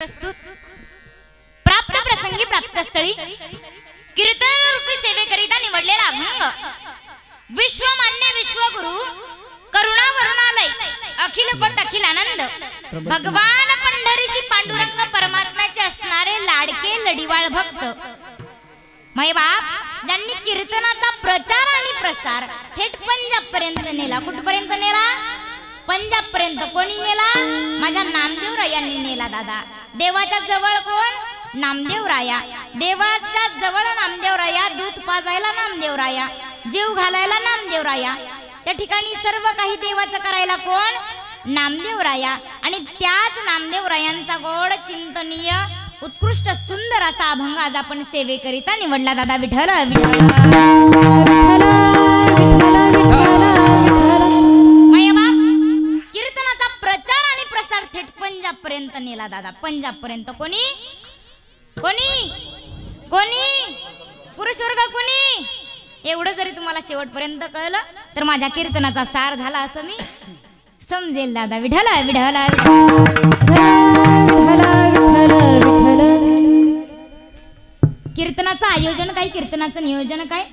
प्रस्तुत प्राप्त प्रसंगी प्राप्तस्थळी कीर्तन रूपी सेवेकरिता निवडलेला अभंग विश्वमान्य विश्वगुरु करुणावरुणालय अखिल कोट अखिल आनंद भगवान पंढरीशी पांडुरंग परमात्म्याचे असणारे लाडके लढीवाळ भक्त मै बाप ज्यांनी कीर्तनाचा प्रचार आणि प्रसार थेट पंजाब पर्यंत नेला। कुठपर्यंत नेला? पंजाब पर्यंत। कोणी नेला? माझ्या नामदेव रायांनी नेला। दादा देवाच्या जवळ कोण? नामदेव राया। देवाच्या जवळ नामदेव राया, दूध पाजायला नामदेव राया, जीव घालायला नामदेव राया। त्या ठिकाणी सर्व काही देवाचं करायला कोण? नामदेव राया। आणि त्याच नामदेव रायांचा गोड चिंतनीय उत्कृष्ट सुंदर असा अभंग आज आपण सेवेकरिता निवडला। दादा विठ्ठल कीर्तनाचा प्रचार आणि प्रसार थेट पंजाब पर्यंत नेला। दादा पंजाब पर्यंत। कोणी कोणी कोणी पुरुष वर्ग कोणी? एवढं जरी तुम्हाला शेवटपर्यंत कळलं तर माझ्या कीर्तनाचा सार झाला असं मी समजेल। दादा विठ्ठल विठ्ठल कीर्तनाचं आयोजन काय, कीर्तनाचं नियोजन काय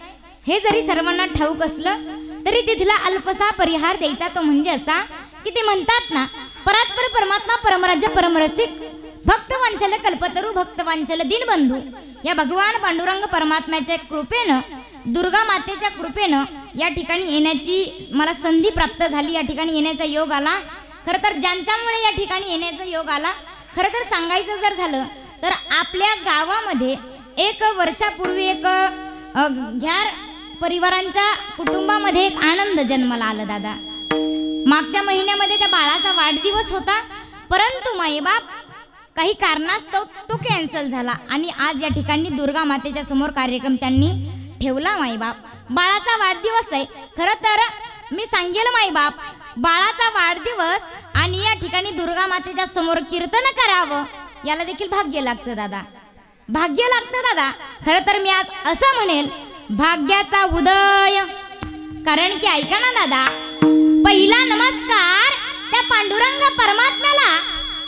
हे जरी सर्वांना ठाऊक असलं तरी तिथला अल्पसा परिहार द्यायचा तो म्हणजे असा की ते म्हणतात ना, परात्पर परमात्मा परमराज्य परमरसिक भक्तवांचल कल्पतरू भक्तवांचल दीनबंधू या भगवान पांडुरंग परमात्म्याच्या कृपेनं, दुर्गा मातेच्या कृपेनं या ठिकाणी येण्याची मला संधी प्राप्त झाली। या ठिकाणी येण्याचा योग आला। खरं तर ज्यांच्यामुळे या ठिकाणी येण्याचा योग आला, खरं तर सांगायचं जर झालं तर आपल्या गावामध्ये एक वर्षापूर्वी एक घ्यार परिवारांच्या कुटुंबामध्ये एक आनंद जन्माला आला। दादा मागच्या महिन्यामध्ये त्या बाळाचा वाढदिवस होता, परंतु माईबाप काही कारणास्तव तो कॅन्सल झाला आणि आज या ठिकाणी दुर्गा मातेच्या समोर कार्यक्रम त्यांनी ठेवला। माईबाप बाळाचा वाढदिवस आहे। खरं तर मी सांगेल माईबाप बाळाचा वाढदिवस आणि या ठिकाणी दुर्गा मातेच्या समोर कीर्तन करावं याला देखील भाग्य लागतं। दादा भाग्य लागतं। दादा खरं तर मी आज असं म्हणेल भाग्याचा उदय, कारण की ऐका ना दादा, पहिला नमस्कार त्या पांडुरंग परमात्म्याला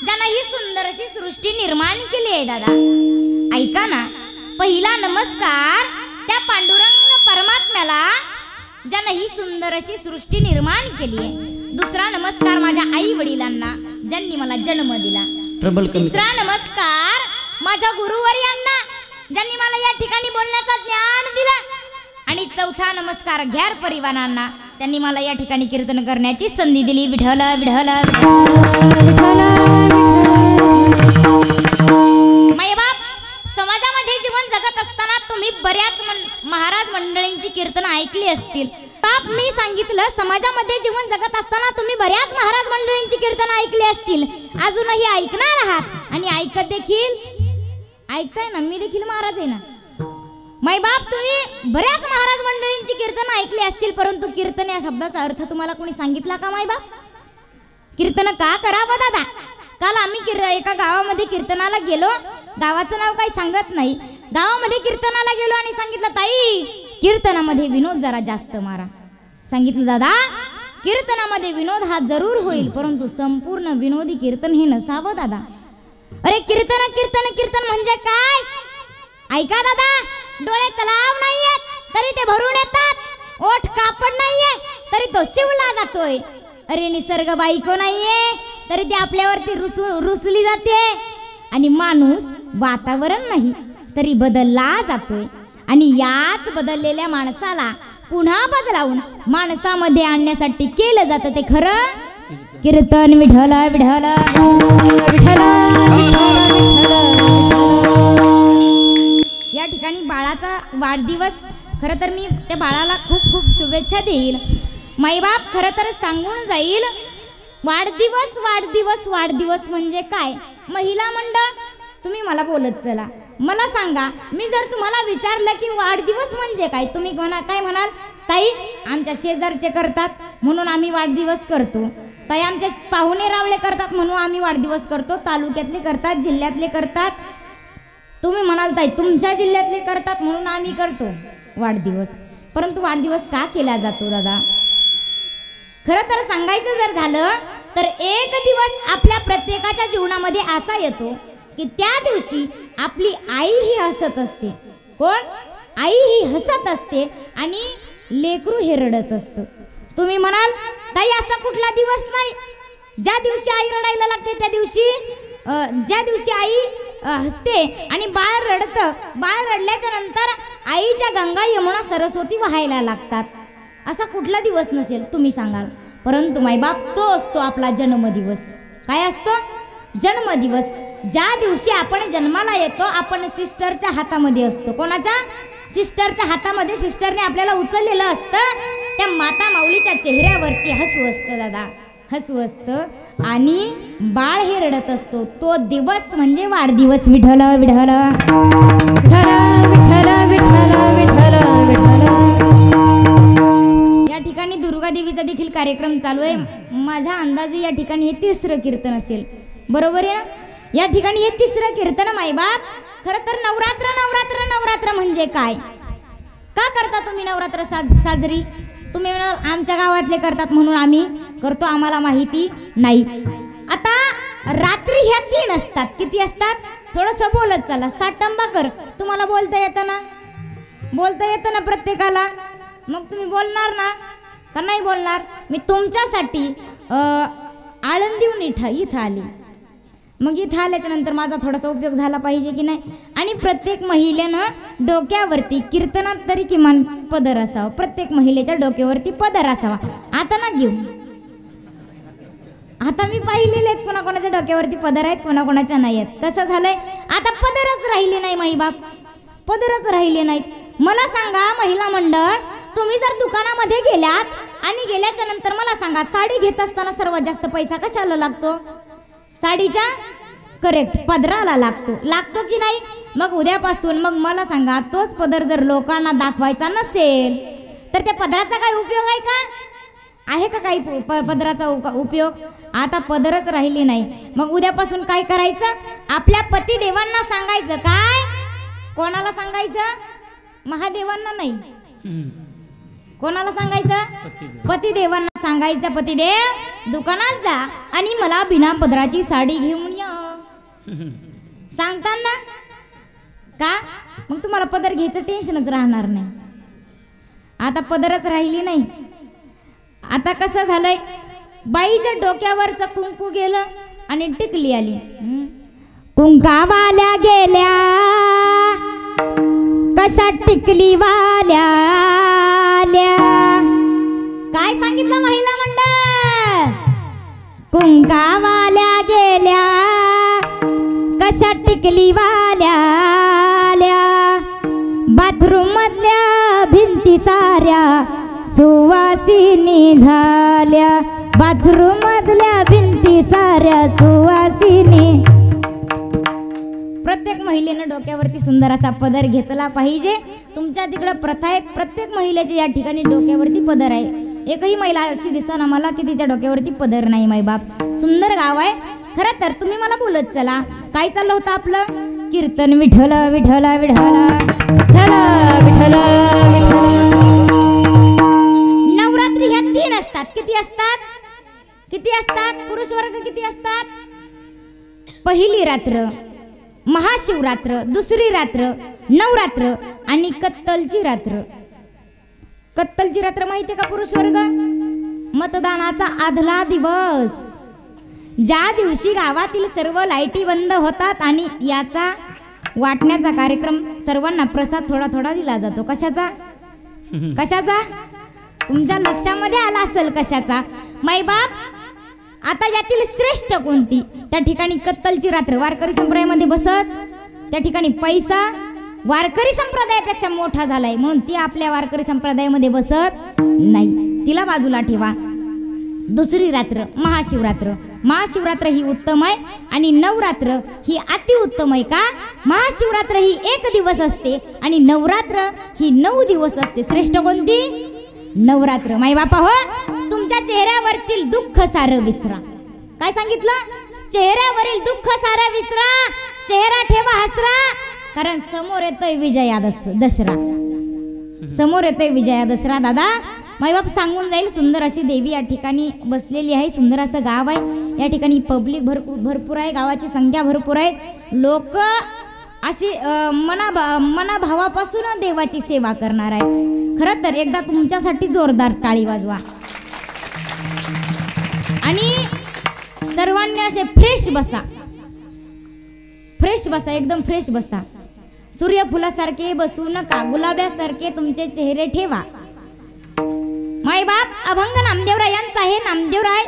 ज्यानं ही सुंदर अशी सृष्टी निर्माण केली आहे। दादा ऐका ना, पहिला नमस्कार त्या पांडुरंग परमात्म्याला ज्यानं ही सुंदर अशी सृष्टी निर्माण केली आहे। दुसरा नमस्कार माझ्या आई वडिलांना ज्यांनी मला जन्म दिला। तिसरा नमस्कार माझ्या गुरुवर्यांना ज्यांनी मला या ठिकाणी बोलण्याचा ज्ञान दिला। आणि चौथा नमस्कार घ्यार परिवारांना, त्यांनी मला या ठिकाणी कीर्तन करण्याची संधी दिली। विठ्ठल विठ्ठल मायबाप समाजामध्ये जीवन जगत असताना तुम्ही बऱ्याच महाराज मंडळींची कीर्तन ऐकली असतील। बाप मी सांगितलं समाजामध्ये जीवन जगत असताना तुम्ही बऱ्याच महाराज मंडळींची कीर्तन ऐकली असतील, अजूनही ऐकणार आहात आणि ऐकत देखील ऐकताय ना। मी देखील महाराज आहे ना मायबाप, तुम्ही बऱ्याच महाराज मंडळींची कीर्तन ऐकली असतील, परंतु कीर्तन या शब्दाचा अर्थ तुम्हाला कोणी सांगितला का मायबाप? कीर्तन का करावं? दादा काल आम्ही एका गावामध्ये कीर्तनाला गेलो, गावाचं नाव काही सांगत नाही, गावामध्ये कीर्तनाला गेलो आणि सांगितलं ताई कीर्तनामध्ये विनोद जरा जास्त मारा। सांगितलं दादा कीर्तनामध्ये विनोद हा जरूर होईल, परंतु संपूर्ण विनोदी कीर्तन हे नसावं। दादा अरे कीर्तन कीर्तन कीर्तन म्हणजे काय? ऐका दादा, डोळे तलाव नाहीयेत तरी ते भरून येतात, ओठ कापड नाहीये तरी तो शिवला जातोय, अरे निसर्ग बायको नाहीये तरी ती आपल्यावरती रुसली जाते, आणि माणूस वातावरण नाही तरी बदलला जातोय, आणि याच बदललेल्या माणसाला पुन्हा बदलावून माणसामध्ये आणण्यासाठी केलं जातं ते खरं कीर्तन। विठ्ठल विठ्ठल विठ्ठल या ठिकाणी बाळाचा वाढदिवस, खरं तर मी त्या बाळाला खूप खूप शुभेच्छा देईल। माईबाप खरं तर सांगून जाईल वाढदिवस वाढदिवस वाढदिवस म्हणजे काय? महिला मंडळ तुम्ही मला बोलत चला, मला सांगा, मी जर तुम्हाला विचारलं की वाढदिवस म्हणजे काय, तुम्ही काय म्हणाल? ताई आमच्या शेजारचे करतात म्हणून आम्ही वाढदिवस करतो, ताई आमच्या पाहुणे रावळे करतात म्हणून आम्ही वाढदिवस करतो, तालुक्यातले करतात, जिल्ह्यातले करतात, तुम्ही म्हणाल ताई तुमच्या जिल्ह्यातले करतात म्हणून आम्ही करतो वाढदिवस। परंतु वाढदिवस का केला जातो? दादा खरं तर सांगायचं जर झालं तर एक दिवस आपल्या प्रत्येकाच्या जीवनामध्ये असा येतो की त्या दिवशी आपली आई ही हसत असते. कोण? आई ही हसत असते आणि लेकरू हे रडत असतं. तुम्ही म्हणाल ताई असा कुठला दिवस नाही ज्या दिवशी आई रडायला लागते, त्या दिवशी ज्या दिवशी आई हसते आणि बाळ रडतं, बाळ रडल्याच्या नंतर आईच्या गंगा यमुना सरस्वती वाहायला लागतात, असा कुठला दिवस नसेल तुम्ही सांगाल. परंतु मायबाप तो असतो आपला जन्मदिवस. काय असतो? जन्मदिवस. ज्या दिवशी आपण जन्माला येतो आपण सिस्टरच्या हातामध्ये असतो. कोणाच्या? सिस्टरच्या हातामध्ये. सिस्टरने आपल्याला उचललेलं असतं. त्या माता माऊलीच्या चेहऱ्यावरती हसू असतं दादा, हसू असतं आणि बाळ हे रडत असतो. तो दिवस म्हणजे वाढदिवस. विठ्ठल विठ्ठल विठ्ठल विठ्ठल विठ्ठल विठ्ठल. या ठिकाणी दुर्गा देवीचा देखील कार्यक्रम चालू आहे. माझ्या अंदाजे या ठिकाणी हे 3रं कीर्तन असेल, बरोबर आहे ना? या ठिकाणी हे 3रं कीर्तन मायबाप. खरं तर नवरात्र नवरात्र नवरात्र म्हणजे काय? का करता तुम्ही नवरात्र साजरी? तुम्ही आमच्या गावातले करतात म्हणून आम्ही करतो, आम्हाला माहिती नाही. आता रात्री ह्या 3 असतात. किती असतात? थोडंसं बोलत चला. साटंबाकर तुम्हाला बोलता येतं ना? बोलता येतं ना प्रत्येकाला? मग तुम्ही बोलणार ना का नाही बोलणार? मी तुमच्यासाठी आळंदीहून इथं आली. मग इथं आल्याच्या नंतर माझा थोडासा उपयोग झाला पाहिजे की नाही. आणि प्रत्येक महिलेनं डोक्यावरती कीर्तनात तरी किमान पदर असावा. प्रत्येक महिलेच्या डोक्यावरती पदर असावा. आता ना घेऊ, आता मी पाहिलेले आहेत कोणाकोणाच्या डोक्यावरती पदर आहेत, कोणाकोणाच्या नाही आहेत. कसं झालंय आता पदरच राहिले नाही माईबाप, पदरच राहिले नाहीत. मला सांगा महिला मंडळ, तुम्ही जर दुकानामध्ये गेल्यात आणि गेल्याच्या नंतर मला सांगा साडी घेत असताना सर्वात जास्त पैसा कशाला लागतो? साडीच्या करेक्ट पदराला लागतो की नाही? मग उद्यापासून मग मला सांगा तोच पदर जर लोकांना दाखवायचा नसेल तर त्या पदराचा काय उपयोग आहे का? आहे का काही पदराचा उपयोग? आता पदरच राहिली नाही. मग उद्यापासून काय करायचं? आपल्या पतिदेवांना सांगायचं. काय? कोणाला सांगायचं? महादेवांना नाही. कोणाला सांगायचं? पतिदेवांना सांगायचं. पतिदेव दुकानात जा आणि मला बिना पदराची साडी घेऊन या. सांगताना का? मग तुम्हाला पदर घ्यायचं टेन्शनच राहणार नाही. आता पदरच राहिली नाही. आता कसं झालंय, बाईच्या डोक्यावरचं कुंकू गेलं आणि टिकली आली. कुंकावाल्या गेल्या कशा टिकली वाल्या आल्या. काय सांगितलं महिला मंडळ? कुंकावाल्या गेल्या कशा टिकली वाल्या आल्या. बाथरूम मधल्या भिंती साऱ्या सुवासिनी झाल्या. बाथरूम मधल्या भिंती साऱ्या सुवासिनी. प्रत्येक महिलेनं डोक्यावरती सुंदर असा पदर घेतला पाहिजे. तुमच्या तिकडं प्रथा आहे, प्रत्येक महिलेच्या या ठिकाणी डोक्यावरती पदर आहे. एकही महिला अशी दिसना मला की तिच्या डोक्यावरती पदर नाही. मायबाप सुंदर गाव आहे. खरं तर तुम्ही मला बोलत चला. काय चाललं होतं आपलं? कीर्तन विठ्ठल विठ्ठल विठ्ठल विठ्ठल विठ्ठल. नवरात्री ह्या 3 असतात. किती असतात? किती असतात? पुरुष वर्ग किती असतात? पहिली रात्र, महाशिवरात्र, दुसरी रात्र, नवरात्र आणि कत्तलची रात्र. कत्तलची रात्र माहिती का पुरुष वर्ग? मतदानाचा आदला दिवस, ज्या दिवशी गावातील सर्व लाईटी बंद होतात आणि याचा वाटण्याचा कार्यक्रम, सर्वांना प्रसाद थोडा थोडा दिला जातो. कशाचा? कशाचा? तुमच्या लक्षामध्ये आला असेल कशाचा. माईबाप आता यातील श्रेष्ठ कोणती? त्या ठिकाणी कत्तलची रात्र वारकरी संप्रदायामध्ये बसत, त्या ठिकाणी पैसा वारकरी संप्रदायापेक्षा मोठा झालाय म्हणून ती आपल्या वारकरी संप्रदायामध्ये बसत नाही, तिला बाजूला ठेवा. दुसरी रात्र महाशिवरात्र. महाशिवरात्र ही उत्तम आहे आणि नवरात्र ही अतिउत्तम आहे. का? महाशिवरात्र ही 1 दिवस असते आणि नवरात्र ही 9 दिवस असते. श्रेष्ठ कोणती? नवरात्र. माई बापा हो, तुमच्या चेहऱ्यावरील दुःख सारं विसरा. काय सांगितलं? चेहऱ्यावरील दुःख सारं विसरा, चेहरा ठेवा हसरा, कारण समोर येतोय विजया दसरा. समोर येतोय विजया दसरा. दादा माईबाप सांगून जाईल. सुंदर अशी देवी या ठिकाणी बसलेली आहे. सुंदर असं गाव आहे. या ठिकाणी पब्लिक भरपूर आहे. गावाची संख्या भरपूर आहे. लोक अशी मनाभावापासून देवाची सेवा करणार आहे. खरं तर एकदा तुमच्यासाठी जोरदार टाळी वाजवा आणि सर्वांनी असे फ्रेश बसा. फ्रेश बसा, एकदम फ्रेश बसा. सूर्यफुलासारखे बसू नका, गुलाब्यासारखे तुमचे चेहरे ठेवा. मायबाप अभंग नामदेवरायांचा आहे. नामदेवराय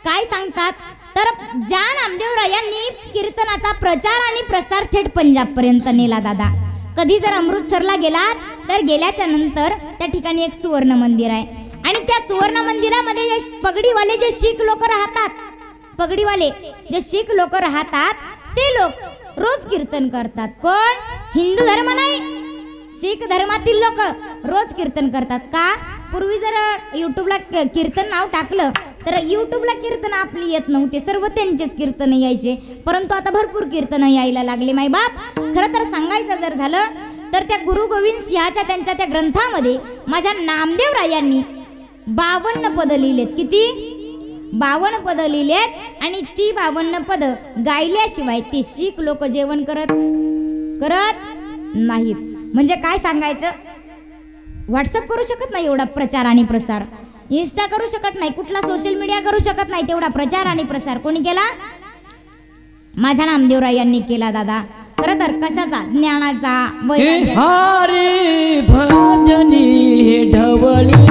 काय सांगतात तर ज्या नामदेवरायांनी कीर्तनाचा प्रचार आणि प्रसार थेट पंजाब पर्यंत नेला दादा. कधी जर अमृतसरला गेलात तर गेल्याच्या नंतर त्या ठिकाणी एक सुवर्ण मंदिर आहे आणि त्या सुवर्ण मंदिरामध्ये पगडीवाले जे शीख लोक राहतात, पगडीवाले जे शीख लोक राहतात ते लोक रोज कीर्तन करतात. कोण? हिंदू धर्म नाही, शीख धर्मातील लोक रोज कीर्तन करतात. का? पूर्वी जर यूट्यूबला कीर्तन नाव टाकलं तर यूट्यूबला कीर्तन आपली येत नव्हते, सर्व त्यांचेच कीर्तन यायचे. परंतु आता भरपूर कीर्तन यायला लागले मायबाप. खरं तर सांगायचं जर झालं तर त्या गुरु गोविंद सिंहाच्या त्यांच्या त्या ग्रंथामध्ये माझ्या नामदेवरायांनी 52 पद लिहिलेत. किती? 52 पद लिहिलेत आणि ती 52 पद गायल्याशिवाय ते शीख लोक जेवण करत नाहीत. म्हणजे काय सांगायचं, व्हॉट्सअप करू शकत नाही एवढा प्रचार आणि प्रसार, इंस्टा करू शकत नाही, कुठला सोशल मीडिया करू शकत नाही, तेवढा प्रचार आणि प्रसार कोणी केला? माझ्या नामदेवरायांनी केला दादा. खरं तर कशाचा? ज्ञानाचा. हरी भजनी ढवळी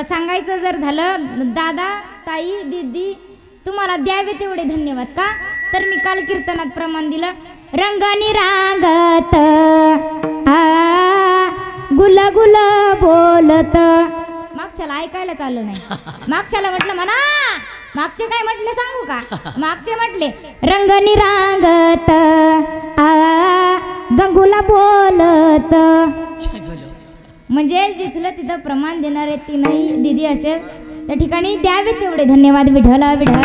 सांगायचं जर झालं दादा, ताई, दीदी तुम्हाला द्यावे तेवढे धन्यवाद. का तर मी काल कीर्तनात प्रमाण दिलं. रंगनी रागत गुल गुल बोलत. मागच्याला ऐकायला चाललं नाही. मागच्याला म्हटलं म्हणा. मागचे काय म्हटले सांगू का? मागचे म्हटले रंगनी रागत गंगुला बोलत. म्हणजे जिथलं तिथं प्रमाण देणारे ती नाही दिदी असेल त्या ठिकाणी द्यावे तेवढे धन्यवाद. विठला विठला.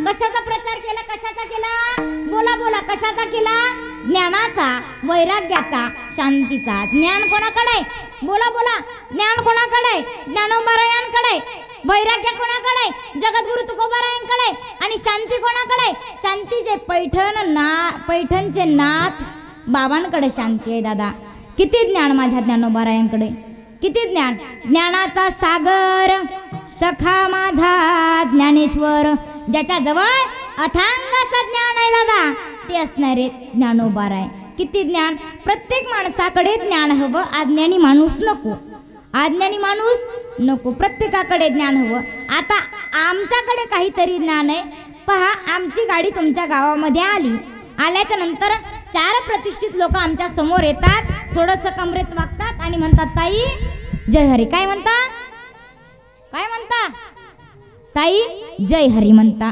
कशाचा प्रचार केला? कशाचा केला? बोला बोला. कशाचा केला? ज्ञानाचा, वैराग्याचा, शांतीचा. ज्ञान कोणाकडे? बोला बोला. ज्ञान कोणाकडे? ज्ञानोबारायांकडे. वैराग्य कोणाकडे? जगद्गुरु तुकोबारायांकडे. आणि शांती कोणाकडे? शांतीचे पैठणचे नाथ बाबांकडे शांती आहे दादा. किती ज्ञान माझ्या ज्ञानोबारायांकडे, किती ज्ञान. ज्ञानाचा सागर सखा माझा ज्ञानेश्वर. ज्याच्या जवळ अथांग असं ज्ञान आहे दादा ते असणारे ज्ञानोबाराय. किती ज्ञान. प्रत्येक माणसाकडे ज्ञान हवं, अज्ञानी माणूस नको. अज्ञानी माणूस नको, प्रत्येकाकडे ज्ञान हवं. आता आमच्याकडे काहीतरी ज्ञान आहे. पहा, आमची गाडी तुमच्या गावामध्ये आल्याच्या नंतर 4 प्रतिष्ठित लोक आमच्या समोर येतात, थोडंसं कमरेत वागतात आणि म्हणतात ताई जय हरी. काय म्हणता? काय म्हणता? ताई जय हरी म्हणता.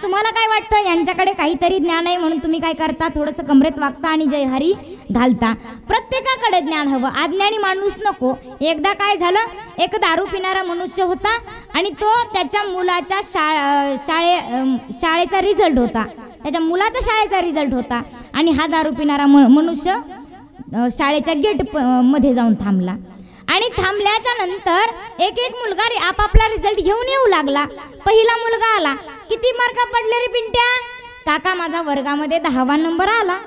तुम्हाला काय वाटतं? यांच्याकडे काहीतरी ज्ञान आहे म्हणून तुम्ही काय करता? थोडंसं कमरेत वागता आणि जय हरी घालता. प्रत्येकाकडे ज्ञान हवं, अज्ञानी माणूस नको. एकदा काय झालं, एक दारू पिणारा मनुष्य होता आणि तो त्याच्या मुलाच्या शाळेचा रिझल्ट होता. त्याच्या मुलाचा शाळेचा रिझल्ट होता आणि हा दारू पिणारा मनुष्य शाळेच्या गेट मध्ये जाऊन थांबला आणि थांबल्याच्या नंतर एक एक मुलगा रे आपापला रिझल्ट घेऊन येऊ लागला. पहिला मुलगा आला, किती मार्क पडले रे पिंट्या? काका माझा वर्गामध्ये 10वा नंबर आला.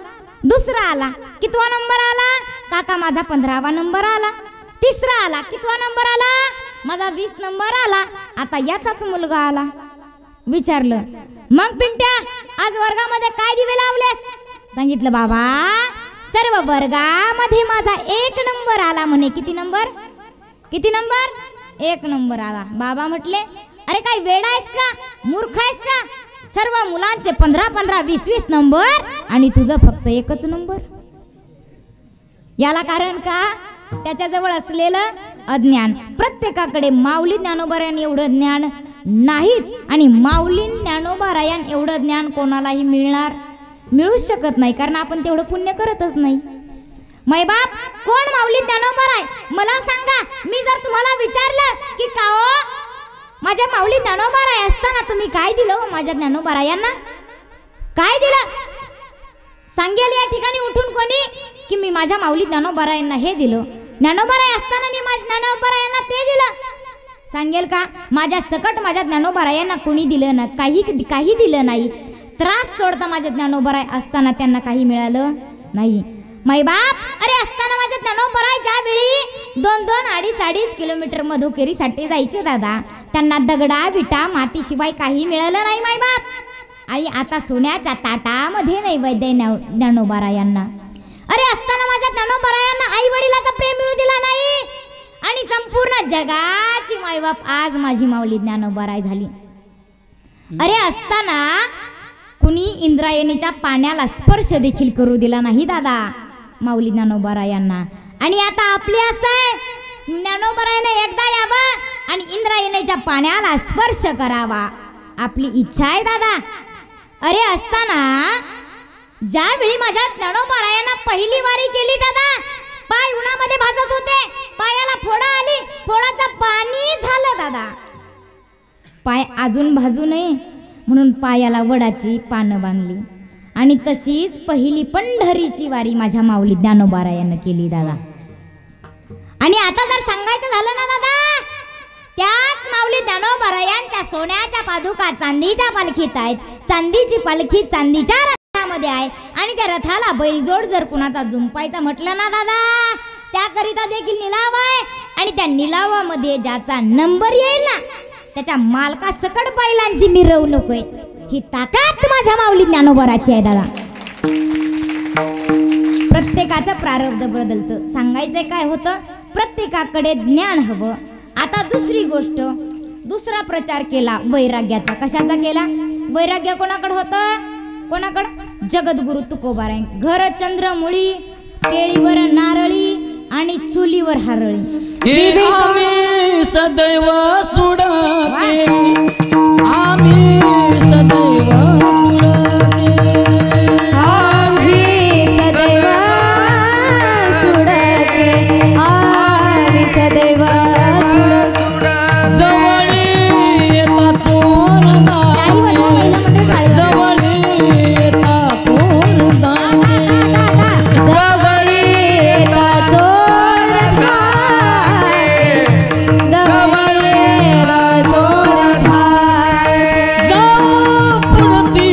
दुसरा आला, कितवा नंबर आला? काका माझा 15वा नंबर आला. तिसरा आला, कितवा नंबर आला? माझा 20 नंबर आला. आता याचाच मुलगा आला. विचारलं, मग पिंट्या आज वर्गामध्ये काय दिवे लावलेस? सांगितलं, बाबा सर्व वर्गामध्ये माझा 1 नंबर आला म्हणे. किती नंबर? किती नंबर? 1 नंबर आला. बाबा म्हटले, अरे काय वेडा आहेस का, मूर्ख आहेस का? सर्व मुलांचे 15-15, 20-20 नंबर आणि तुझं फक्त 1च नंबर. याला कारण का? त्याच्याजवळ असलेलं अज्ञान. प्रत्येकाकडे माऊली ज्ञानोबारायण एवढं ज्ञान नाहीच आणि माऊली ज्ञानोबारायण एवढं ज्ञान कोणालाही मिळूच शकत नाही, कारण आपण तेवढं पुण्य करतच नाही. मैबाप कोण माऊली ज्ञानोबाराय मला सांगा. मी जर तुम्हाला विचारलं की का हो माझ्या माऊली ज्ञानोबाराय असताना तुम्ही काय दिलं माझ्या ज्ञानोबारायांना? काय दिलं? सांगेल या ठिकाणी उठून कोणी की मी माझ्या माऊली ज्ञानोबारायांना हे दिलं, ज्ञानोबाराय असताना मी माझ्या ज्ञानोबारायांना ते दिलं? सांगेल का? माझ्या सकट माझ्या ज्ञानोबारायांना कोणी दिलं ना, काही दिलं नाही. त्रास सोडता माझ्या ज्ञानोबाराय असताना त्यांना काही मिळालं नाही. मैबाप अरे असताना माझ्या ज्ञानोबाराय ज्यावेळी 2-2, 2.5 किलोमीटर मधुकेरीसाठी जायचे दादा, त्यांना दगडा विटा मातीशिवाय काही मिळालं नाही मैबाप. आणि आता सोन्याच्या ताटामध्ये नैवेद्य ज्ञानोबारायांना. अरे असताना माझ्या ज्ञानोबारायांना आई वडिलाचा प्रेम मिळू दिला नाही आणि संपूर्ण जगाची मायबाप आज माझी माऊली ज्ञानोबाराय झाली. अरे असताना कुणी इंद्रायणीच्या पाण्याला स्पर्श देखील करू दिला नाही दादा माऊली ज्ञानोबारायांना. आणि आता आपले असं आहे, ज्ञानोबारायाने एकदा यावं आणि इंद्रायणीच्या पाण्याला स्पर्श करावा, आपली इच्छा आहे दादा. अरे असताना ज्यावेळी माझ्या ज्ञानोबारायांना पहिली वारी केली दादा, पाय उन्हामध्ये भाजत होते, पायाला फोडा आली, फोडाचं पाणी झालं दादा. पाय अजून भाजू नये म्हणून पायाला वडाची पानं बांधली आणि तशीच पहिली पंढरीची वारी माझ्या माऊली ज्ञानोबारायानं केली दादा. आणि आता जर सांगायचं झालं ना दादा, त्याच माऊली ज्ञानोबारायांच्या सोन्याच्या पादुका चांदीच्या पालखीत आहेत. चांदीची पालखी चांदीच्या रथामध्ये आहे आणि त्या रथाला बैलजोड जर कुणाचा जुंपायचा म्हटलं ना दादा, त्याकरिता देखील निलाव आहे. आणि त्या निलावामध्ये ज्याचा नंबर येईल ना त्याच्या मालका सकट बैलांची मिरवणूक आहे. ही ताकद माझ्या माऊली ज्ञानोबाराची आहे दादा. प्रत्येकाचं प्रारब्ध बदलतं. सांगायचंय काय होतं, प्रत्येकाकडे ज्ञान हवं. आता दुसरी गोष्ट, दुसरा प्रचार केला वैराग्याचा. कशाचा केला? वैराग्य कोणाकडे होतं? कोणाकडं? जगद्गुरु तुकोबाराय. घर चंद्रमुळी, केळीवर नारळी आणि चुलीवर हारळी. आम्ही सदैव सुडके, आम्ही सदैव पुढती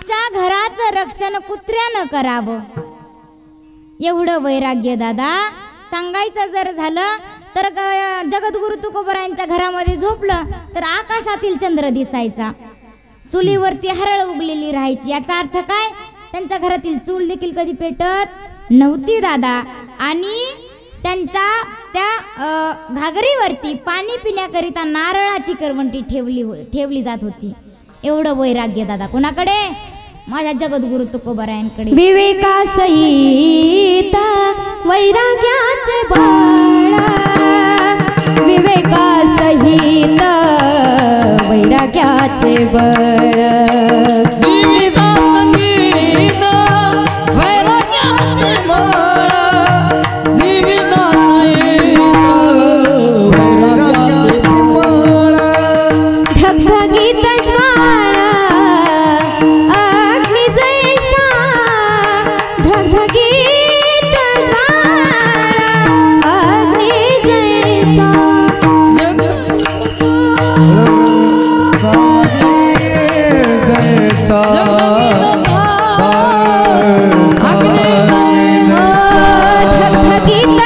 आमच्या घराचं रक्षण कुत्र्यानं करावं. एवढं वैराग्य दादा. सांगायचं जर झालं तर जगद्गुरु तुकोबरायांच्या घरामध्ये झोपलं तर आकाशातील चंद्र दिसायचा, चुलीवरती हरळ उगलेली राहायची. याचा अर्थ काय? त्यांच्या घरातील चूल देखील कधी पेटत नव्हती दादा. आणि त्यांच्या त्या घागरीवरती पाणी पिण्याकरिता नारळाची करवंटी ठेवली जात होती. एवढं वैराग्य दादा. कोणाकडे? माझ्या जगद्गुरु तुकोबरायांकडे. विवेकासहित वैराग्याचे बळ, विवेकासहित वैराग्याचे बळ, जीवितासहित वैराग्याचे बळ, जीवितासहित वैराग्याचे बळ, ढगढगीत ज्वाळ अग्नी जैसा, ढगढगीत ज्वाळ अग्नी जैसा, ढगढगीत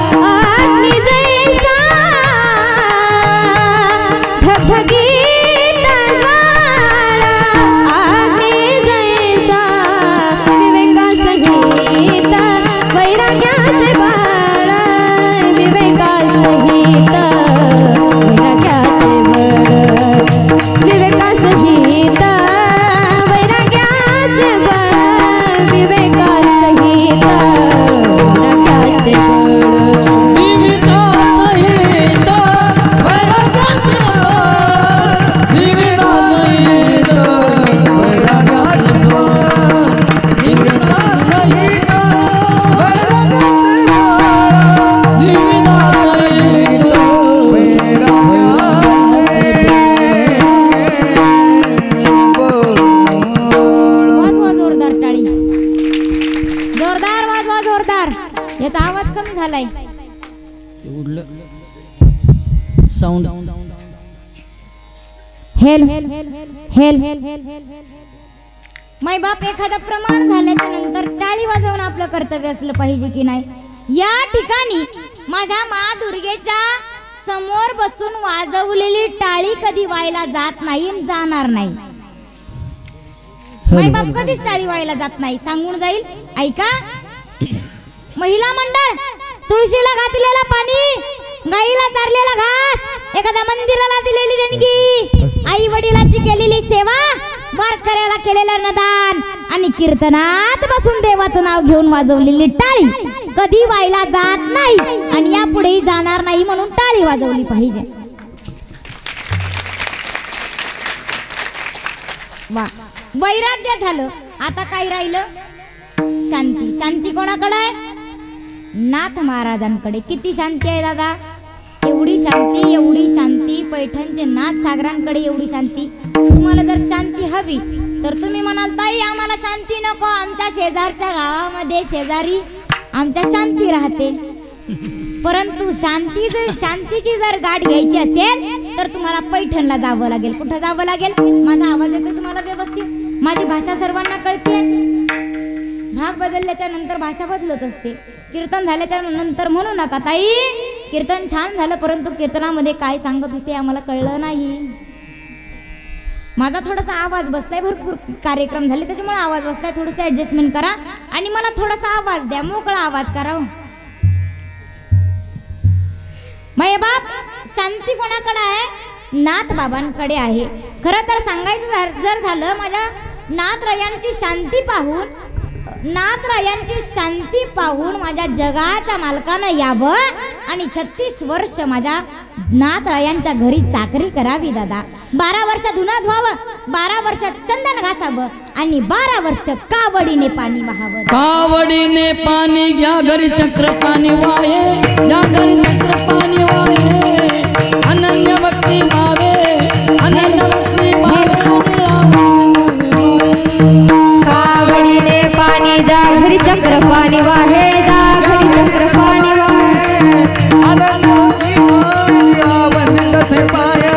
ज्वाळ अग्नी जैसा, ढगढगीत ज्वाळ अग्नी जैसा, विवेकासहित वैराग्याचे बळ, विवेकासहित वैराग्याचे बळ, विवेकासहित वैराग्याचे बळ, विवेकासहित वैराग्याचे बळ, जीवितासहित वैराग्याचे बळ, जीवितासहित वैराग्याचे बळ, जीवितासहित वाजवा जोरदार टाळी. जोरदार वाजवा, जोरदार. याचा आवाज कमी झालाय. उडलं साऊंड. हेल हेल हेल हेल. माय बाप, एखादा प्रमाण झाल्याच्या नंतर टाळी वाजवणं आपलं कर्तव्य असलं पाहिजे की नाही? या ठिकाणी माझ्या मा दुर्गेच्या समोर बसून वाजवलेली टाळी कधी व्हायला जात नाही, जाणार नाही. माय बाप कधीच टाळी व्हायला जात नाही. सांगून जाईल. ऐका. महिला मंडळ, तुळशीला घातलेला पाणी, गाईला चारलेला घास, एखाद्या मंदिराला दिलेली देणगी, आई वडिलांची केलेली सेवा, वारकऱ्याला केलेलं अन्नदान आणि कीर्तनात बसून देवाचं नाव घेऊन वाजवलेली टाळी कधी व्हायला जात नाही आणि यापुढेही जाणार नाही, म्हणून टाळी वाजवली पाहिजे. वा, वैराग्य झालं. आता काय राहिलं? शांती. शांती कोणाकडे आहे? नाथ महाराजांकडे. किती शांती आहे दादा? एवढी शांती, एवढी शांती. पैठणचे नाथ सागरांकडे एवढी शांती. तुम्हाला जर शांती हवी तर तुम्ही म्हणाल ताई आम्हाला शांती नको, आमच्या शेजारच्या गावामध्ये शेजारी आमच्या शांती राहते. परंतु शांतीची जर गाठ घ्यायची असेल तर तुम्हाला पैठणला जावं लागेल. कुठं जावं लागेल? माझा आवाज येतो तुम्हाला व्यवस्थित? माझी भाषा सर्वांना कळते? भाग बदलल्याच्या नंतर भाषा बदलत असते. कीर्तन झाल्याच्या नंतर म्हणू नका ताई कीर्तन छान झालं, परंतु कीर्तनामध्ये काय सांगत होते आम्हाला कळलं नाही. माझा थोडासा आवाज बसलाय, भरपूर कार्यक्रम झाले त्याच्यामुळे आवाज बसलाय. थोडंसं ऍडजस्टमेंट करा आणि मला थोडासा आवाज द्या, मोकळा आवाज करा. माय बाप, शांती कोणाकडे आहे? नाथ बाबांकडे आहे. खरं तर सांगायचं जर झालं, माझ्या नाथरायांची शांती पाहून माझ्या जगाच्या मालकानं यावं आणि 36 वर्ष माझ्या नाथरायांच्या घरी चाकरी करावी दादा. 12 वर्ष धुणं धुवावं, 12 वर्ष चंदन घासावं आणि 12 वर्ष कावडीने पाणी वाहावं. कावडीने पाणी घ्या, घरी चक्र पाणी वाहे, घ्या घरी चक्र पाणी वाहे, अनन्य भक्ती भावे, अनन्य भक्ती भावे. कावडीने पाणी जा, घरी चक्र पाणी वाहे, जा घरी चक्र पाणी वाहे, आनंद भक्ती भावे, वंदित से पाये.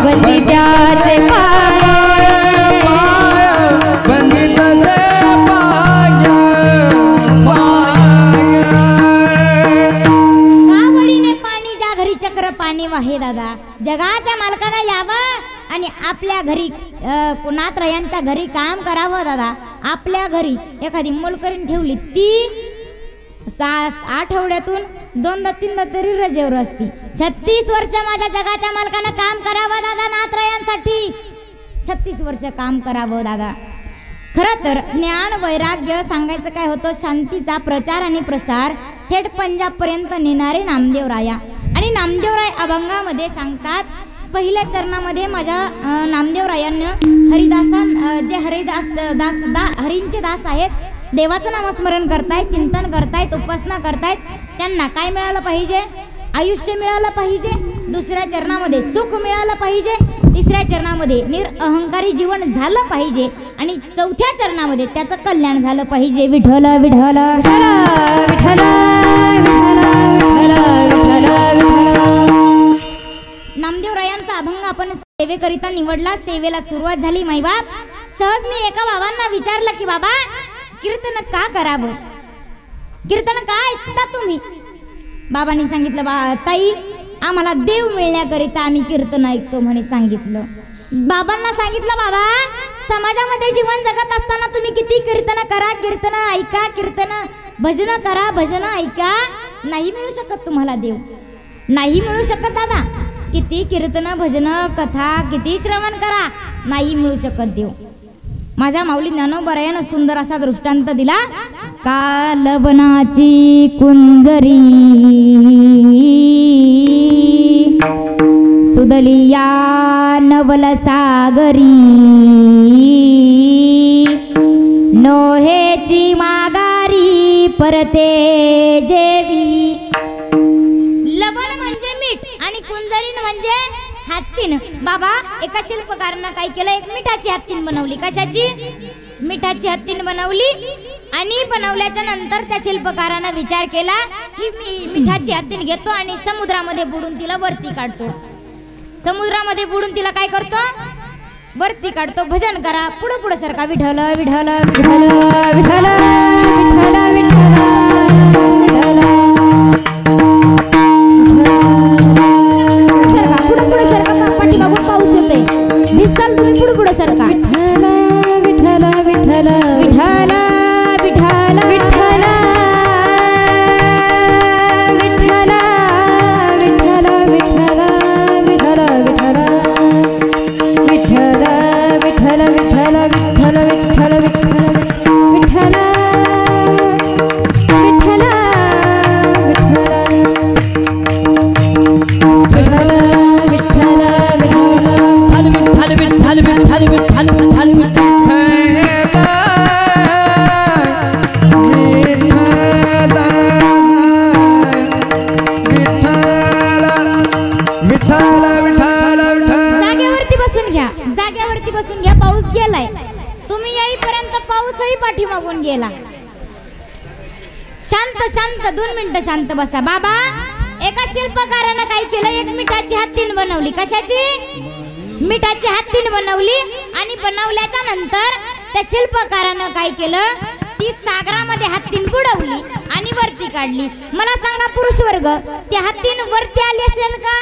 बंदी त्याचे पाय बंदी त्याचे कावडीने पाणी ज्या घरी चक्र पाणी वाहे दादा. जगाच्या मालकाला यावं आणि आपल्या घरी कुणात्रयांच्या घरी काम करावं दादा. आपल्या घरी एखादी मोलकरीण ठेवली ती 6 आठवड्यातून 2-3 तरी रजेवर असती. 36 वर्ष माझ्या जगाच्या मालकानं काम करावं दादा नात्रयांसाठी. 36 वर्ष काम करावं दादा. खरं तर ज्ञान वैराग्य सांगायचं काय होतं, शांतीचा प्रचार आणि प्रसार थेट पंजाबपर्यंत नेणारे नामदेवराया. आणि नामदेवराय अभंगामध्ये सांगतात, पहिल्या चरणामध्ये माझ्या नामदेवरायांना हरींचे दास आहेत, देवाचं नामस्मरण करतायत, चिंतन करतायत, उपासना करतायत, त्यांना काय मिळालं पाहिजे, आयुष्य मिळालं पाहिजे. दुसऱ्या चरणामध्ये सुख मिळालं पाहिजे. तिसऱ्या चरणामध्ये निरअहंकारी जीवन झालं पाहिजे. आणि चौथ्या चरणामध्ये त्याचं कल्याण झालं पाहिजे. विठ्ठल विठ्ठल विठ्ठल नामदेवरायांचा अभंग आपण सेवेकरिता निवडला. सेवेला सुरुवात झाली. माईबाप सहज मी एका बाबांना विचारलं की बाबा कीर्तन का करावं, कीर्तन का ऐकता तुम्ही. बाबांनी सांगितलं ताई आम्हाला देव मिळण्याकरिता आम्ही कीर्तन ऐकतो म्हणे सांगितलं. बाबांना सांगितलं बाबा समाजामध्ये जीवन जगत असताना तुम्ही किती कीर्तन करा, कीर्तन ऐका, कीर्तन भजन करा, भजन ऐका, नाही मिळू शकत तुम्हाला देव, नाही मिळू शकत दादा. किती कीर्तन भजन कथा किती श्रवण करा, नाही मिळू शकत देव. माझ्या माऊली ज्ञानोबरायानं सुंदर असा दृष्टांत दिला. कालवनाची कुंजरी सुदलिया नवल सागरी नोहेची मागारी परते जेवी. लवण म्हणजे मीठ आणि कुंजरीन म्हणजे हत्तीन. बाबा एका शिल्पकारानं काय केलं, एक मिठाची हत्तीन बनवली. कशाची? मिठाची हत्तीन बनवली. आणि बनवल्याच्या नंतर त्या शिल्पकारानं विचार केला की मी मिठाची हत्तीन घेतो आणि समुद्रामध्ये बुडून तिला वरती काढतो. समुद्रामध्ये बुडून तिला काय करतो, वरती काढतो. भजन करा, पुढे पुढे सरका. विठ्ठल विठ्ठल विठ्ठल विठ्ठल विठ्ठल विठ्ठल सरका, पुढे पुढे सरका. पाठीमागून पाऊस येतोय, दिसताल तुम्ही. पुढे पुढे सरका. विठ्ठल विठ्ठल विठ्ठल विठ्ठल विठ्ठल विठ्ठल जागेवरती बसून घ्या. पाऊस गेलाय, तुम्ही येईपर्यंत पाऊसही पाठीमागून गेला. शांत शांत 2 मिनिटं शांत बसा. बाबा एका शिल्पकारानं काय केलं, एक मिठाची हत्तीन बनवली. कशाची? मिठाची हत्तीन बनवली. आणि बनवल्याच्या नंतर त्या शिल्पकारानं काय केलं, ती सागरामध्ये हत्तीन बुडवली आणि वरती काढली. मला सांगा पुरुष वर्ग, त्या हत्तीन वरती आली असेल का?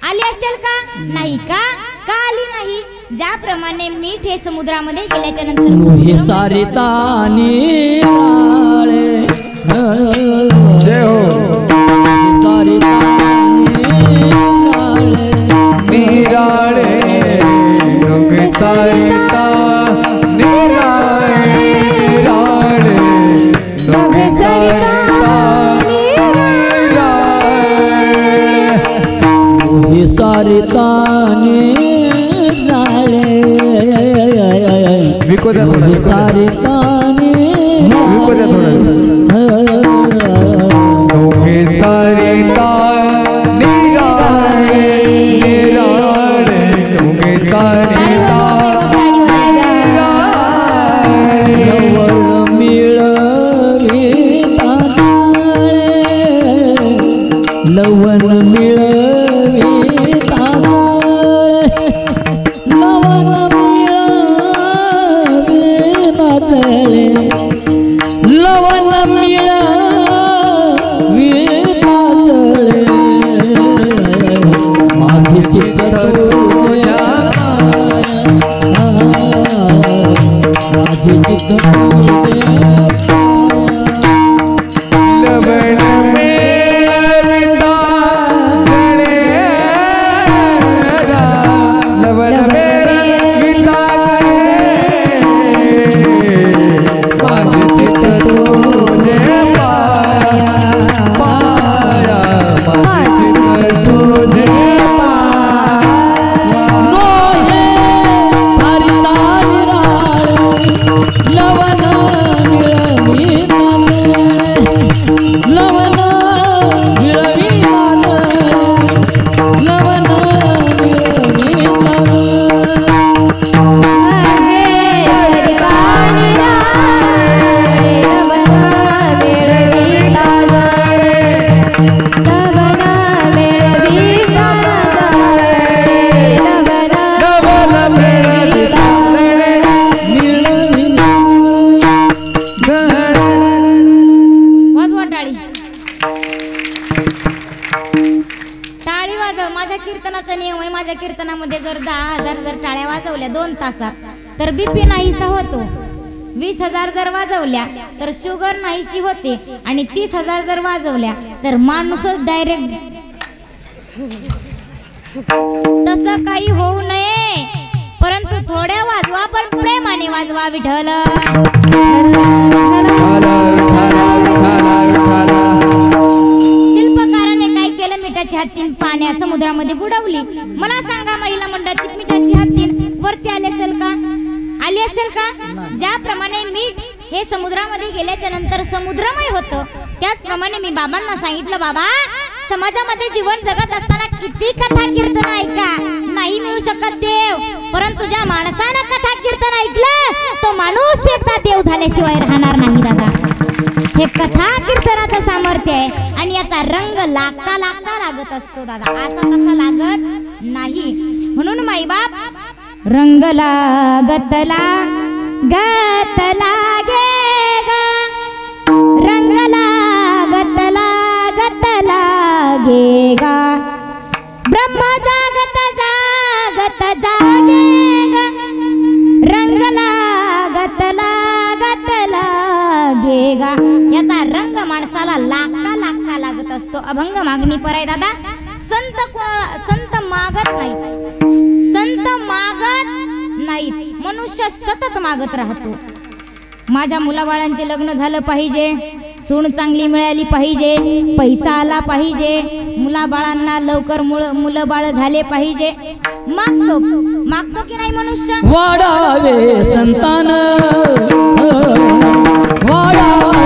आली असेल का? नाही का? का आली नाही? ज्याप्रमाणे मीठ हे समुद्रामध्ये गेल्याच्या नंतर हे सारे ताने राळे जय हो. सारे ताने राळे निराळे रंग सारिता निराळे निराळे रंग सारिता हे सारे ताने राळे विको द्या थोडा, हे सारे ताने विको द्या थोडा. हे सारिता निराळे निराळे रंग सारिता लवण मिळवी ताळे, लवण मिळवी ताळे. वाजव. माझ्या कीर्तनाचा नियम आहे, माझ्या कीर्तनामध्ये जर 10,000 जर टाळ्या वाजवल्या 2 तासात तर बीपी नाहीसा होतो. 20,000 जर वाजवल्या तर शुगर नाहीशी होते. आणि 30,000 जर वाजवल्या तर माणूसच डायरेक्ट. तसं काही होऊ नये, परंतु थोड्या वाजवा पण प्रेमाने वाजवा विठ्ठल. शिल्पकाराने काय केलं, मिठाची हत्तीन पाण्या समुद्रामध्ये बुडवली. मला सांगा महिला मंडळाची मिठाची हत्तीन वरती आली असेल का? आली असेल का? ज्याप्रमाणे मीठ हे समुद्रामध्ये गेल्याच्या नंतर समुद्रमय होतं, त्याचप्रमाणे मी बाबांना सांगितलं, बाबा समाजामध्ये जीवन जगत असताना किती कथा कीर्तन ऐका, नाही मिळू शकत देव. परंतु ज्या माणसानं कथा कीर्तन ऐकलं तो माणूस एकदा देव झाल्याशिवाय राहणार नाही दादा. हे कथा कीर्तनाचं सामर्थ्य आहे आणि याचा रंग लागता लागता लागत असतो दादा, असा तसा लागत नाही. म्हणून माईबाप रंग लागतला गतला गे गा, रंग लागतला गतला गे गा, ब्रह्म जागत जागत जागे गा, रंग लागत लागत लागे गा. याचा रंग माणसाला लागता लागता लागत असतो. अभंग मागणी पर आहे दादा. संत मागत नाही, संत मागत नाही, मनुष्य सतत मागत राहतो. माझ्या मुलाबाळांचे लग्न झालं पाहिजे, सून चांगली मिळाली पाहिजे, पैसा आला पाहिजे, मुलाबाळांना लवकर मुलं बाळ झाले पाहिजे. मागतो मागतो की नाही मनुष्य? वाढावे संतान, वाढावे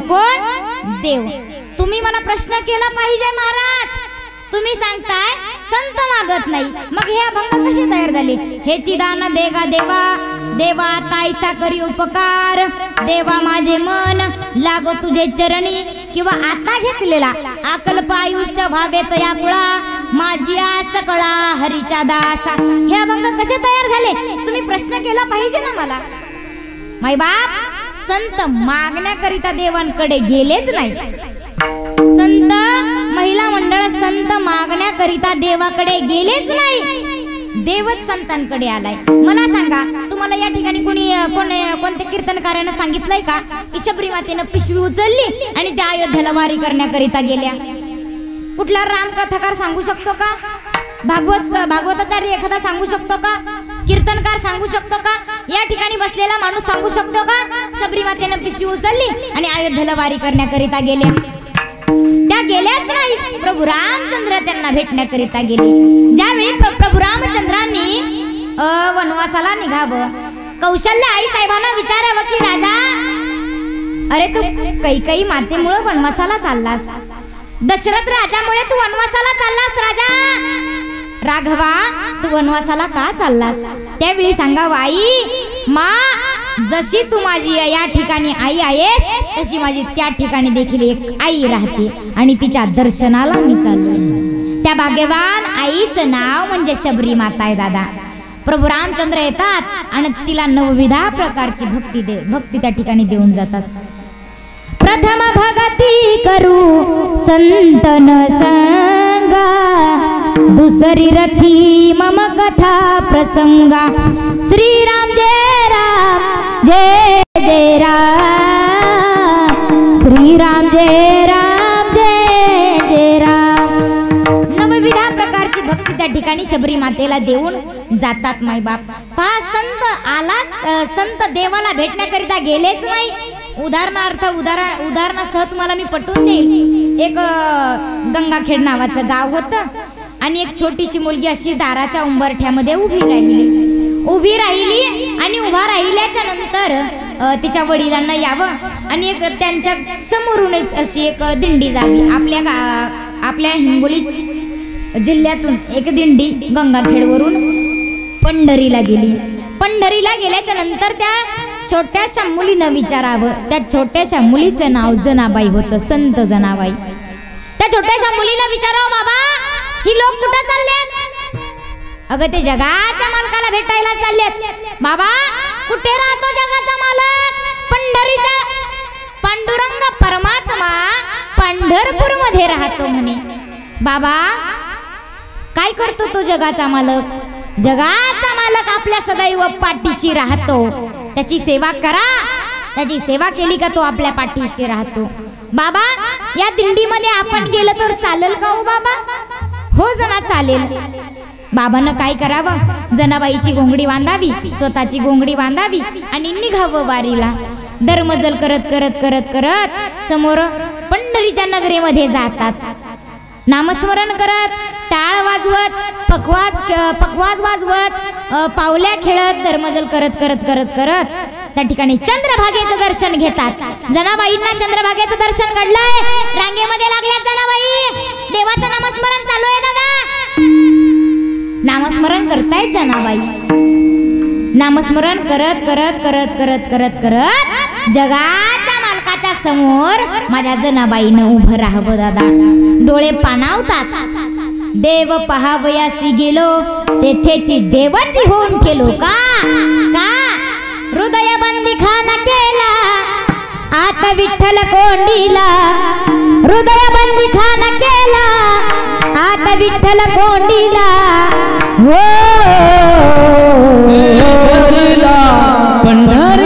कोण? देव. तुम्ही मला प्रश्न केला पाहिजे महाराज, तुम्ही सांगताय संत मागत नाही, मग हे अभंग कसे तयार झाले? हे चिदान देगा देवा, देवा ताईसा करी उपकार, देवा माझे मन लागो तुझे चरणी, किंवा आता घेतलेला अकल्प आयुष्य भावेत या कुळा, माझी आस कळा हरीच्या दासा. हे अभंग कसे तयार झाले? तुम्ही प्रश्न केला पाहिजे ना मला. माय बाप, संत मागण्याकरिता देवांकडे गेलेच नाही. संत महिला मंडळ संत मागण्याकरिता देवाकडे गेलेच नाही, देवच संतांकडे आलाय. मला सांगा, तुम्हाला या ठिकाणी कोणत्या कीर्तनकारानं सांगितलंय का की शबरी मातेनं पिशवी उचलली आणि त्या अयोध्येला वारी करण्याकरिता गेल्या? कुठला रामकथाकार सांगू शकतो का? भागवताचार्य एखादा सांगू शकतो का? कीर्तनकार सांगू शकतो का? या ठिकाणी बसलेला माणूस सांगू शकतो का शबरी मातेनं पिशवी उचलली आणि अयोध्येला वारी करण्याकरिता गेल्या? त्या गेल्याच नाही, प्रभू रामचंद्र त्यांना भेटण्याकरिता गेले. ज्यावेळी प्रभू रामचंद्रांनी वनवासाला निघावं, कौशल्य आई साहेबांना विचारावं की राजा, अरे तू कैकेयी मातेमुळे वनवासाला चाललास, दशरथ राजामुळे तू वनवासाला चाललास राजा, राघवा तू वनवासाला का चाललास? त्यावेळी सांगावं, आई मा, जशी तू माझी या ठिकाणी आई आहेस तशी माझी त्या ठिकाणी देखील एक आई राहते आणि तिच्या दर्शनाला मी चाललोय. त्या भाग्यवान आईचं नाव म्हणजे शबरी माता आहे दादा. प्रभू रामचंद्र येतात आणि तिला नवविधा प्रकारची भक्ती त्या ठिकाणी देऊन जातात. प्रथम भगती करू संतन संगा, दुसरी रथी मम कथा प्रसंगा, श्रीराम जय राम जय जय राम, श्रीराम जय राम जय जय राम. नवविधा प्रकार प्रकारची भक्ती त्या ठिकाणी शबरी मातेला देऊन जातात मायबाप. पहा संत आलाच, संत देवाला भेटण्याकरिता गेलेच नाही. उदाहरणासह तुम्हाला मी पटवून देईल. एक गंगाखेड नावाचं गाव होतं आणि एक छोटीशी मुलगी अशी दाराच्या उंबरठ्यामध्ये उभी राहिली आणि उभा राहिल्याच्या नंतर तिच्या वडिलांना यावं आणि एक त्यांच्या समोरूनच अशी एक दिंडी जावी. आपल्या हिंगोली जिल्ह्यातून एक दिंडी गंगाखेडवरून पंढरीला गेली. पंढरीला गेल्याच्या नंतर त्या छोट्याशा मुलीनं विचारावं. त्या छोट्याशा मुलीचं नाव जनाबाई होतं, संत जनाबाई. त्या छोट्याशा मुलीनं विचारावं, बाबा ही लोक कुठं चाललेत? अगं ते जगाच्या मालकाला भेटायला चाललेत. बाबा कुठे राहतो जगाचा मालक? पंढरीच्या पांडुरंग परमात्मा पंढरपूर मध्ये राहतो म्हणे. बाबा काय करतो तो जगाचा मालक? जगाचा मालक आपल्या सदैव पाठीशी राहतो. त्याची सेवा करा. त्याची सेवा केली का तो आपल्या पाठीशी राहतो. बाबा या दिंडीमध्ये आपण गेलं तर चालेल का हो बाबा? हो जना चालेल. बाबांना काय करावं? जनाबाईची घोंगडी बांधावी, स्वतःची घोंगडी बांधावी आणि निघावं वारीला. धर्मजल करत करत करत करत समोर पंढरीच्या नगरीमध्ये जातात. नामस्मरण करत, टाळ वाजवत, पकवाज वाजवत, पावल्या खेळत, धर्मजल करत करत करत करत त्या ठिकाणी चंद्रभागेचं दर्शन घेतात. जनाबाईंना चंद्रभागेचं दर्शन घडलंय. रांगेमध्ये लागल्या जनाबाई. देवाचं नामस्मरण चालू आहे दादा. नामस्मरण करतायत जनाबाई. नामस्मरण करत करत करत करत करत करत जगाच्या मालकाच्या समोर माझ्या जनाबाईनं उभं राहावं दादा. डोळे पाणावतात. देव पहावयासी गेलो, तेथेची देवाची होऊन केलो का हृदय बंदी खाना केला आता विठ्ठल कोंडीला. हृदय बंदी खाना केला आता विठ्ठल कोंडीला. हो पंढरीला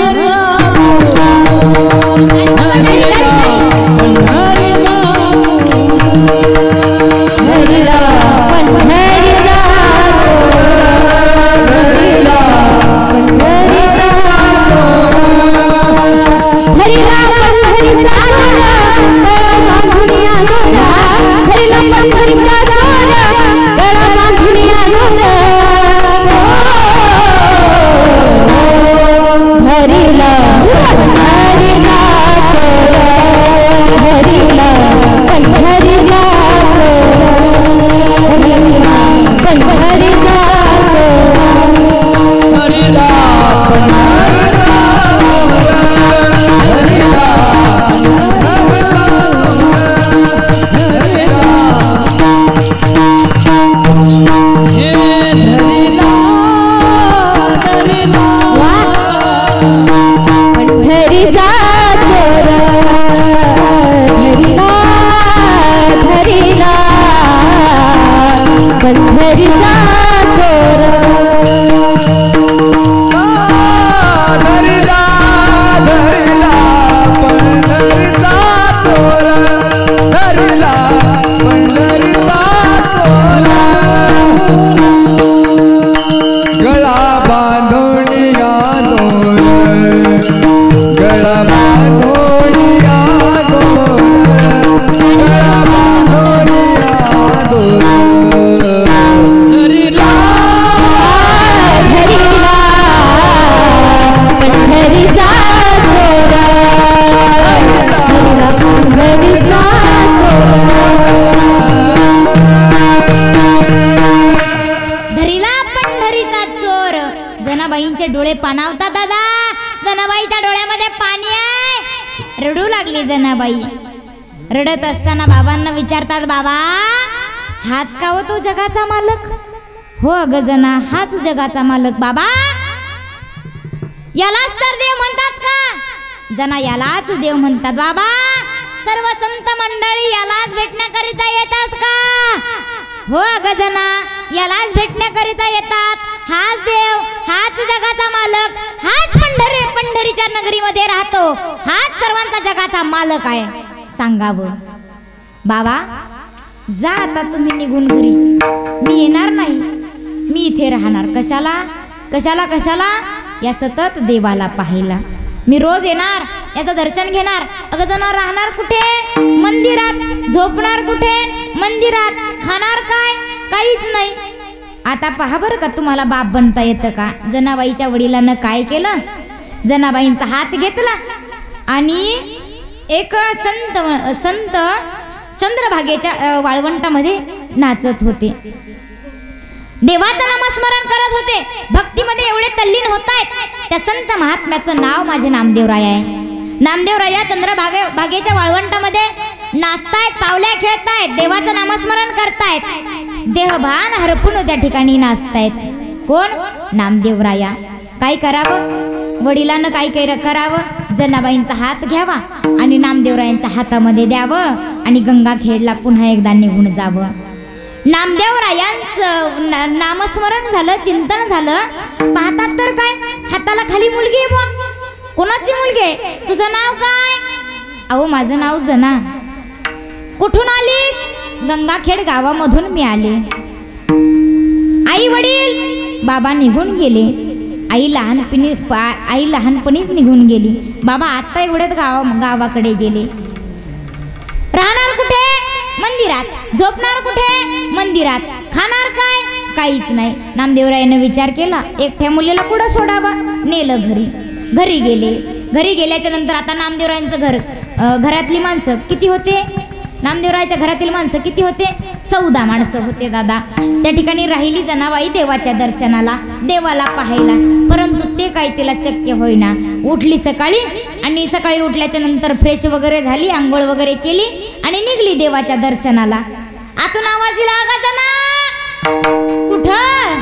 डोळे पाणावतात दादा. जनाबाईच्या डोळ्यामध्ये पाणी आहे. रडू लागली जनाबाई. रडत असताना बाबांना विचारतात, बाबा हाच का हो तो जगाचा मालक? हो अगं जना, हाच जगाचा मालक. बाबा यालाच तर देव म्हणतात का? जना यालाच देव म्हणतात. बाबा सर्व संत मंडळी यालाच भेटण्याकरिता येतात का? हो अगं जना, यालाच भेटण्याकरिता येतात. हाच देव, हाच जगाचा मालक, हाच पंढरीच्या नगरीमध्ये राहतो. हाच सर्वांचा जगाचा मालक आहे. सांगावं बाबा. जा आता तुम्ही निघून घरी, मी येणार नाही, मी इथे राहणार. कशाला कशाला कशाला? या सतत देवाला पाहायला. मी रोज येणार, याचं दर्शन घेणार. अगं जण राहणार कुठे? मंदिरात. झोपणार कुठे? मंदिरात. खाणार काय? काहीच नाही. आता पहा बरं का, तुम्हाला बाप बनता येतं का? जनाबाईच्या वडिलांना काय केलं? जनाबाईंचा हात घेतला आणि एक संत चंद्रभागेच्या वाळवंटामध्ये नाचत होते. देवाचं नामस्मरण करत होते. भक्तीमध्ये एवढे तल्लीन होत आहेत. त्या संत महात्म्याचं नाव माझे नामदेवराय आहे. नामदेवराया चंद्रभागेच्या वाळवंटामध्ये नाचतायत, पावल्या खेळतायत, देवाचं नामस्मरण करतायत. देहभान हरपून त्या ठिकाणी नाचतायत. कोण? नामदेवराया. काय करावं? वडिलांना काय करावं? जनाबाईंचा हात घ्यावा आणि नामदेवरायांच्या हातामध्ये द्यावं आणि गंगाखेडला पुन्हा एकदा निघून जावं. नामदेवरायांचं नामस्मरण झालं, चिंतन झालं. पाहतात तर काय, हाताला खाली मुलगी आहे बुवा. कोणाची मुलगी आहे? तुझं नाव काय? अहो माझं नाव जना. कुठून आलीस? गंगाखेड गावामधून मी आले. आई वडील? बाबा निघून गेले. आई लहानपणीच निघून गेली. बाबा आता एवढ्यात गावाकडे गेले. राहणार कुठे? मंदिरात. झोपणार कुठे? मंदिरात. खाणार काय? काहीच नाही. नामदेवरायाने विचार केला, एकट्या मुलीला कुठं सोडावा? नेलं घरी. घरी गेले. घरी गेल्याच्या नंतर आता नामदेवरायांचं घरातली माणसं किती होते? नामदेवरायाच्या घरातील माणसं किती होते? 14 माणसं होते दादा. त्या ठिकाणी राहिली जनाबाई देवाच्या दर्शनाला, देवाला पाहायला. परंतु ते काही तिला शक्य होईना. उठली सकाळी आणि सकाळी उठल्याच्या नंतर फ्रेश वगैरे झाली, आंघोळ वगैरे केली आणि निघली देवाच्या दर्शनाला. आतून आवाज दिला, अगं जना कुठं?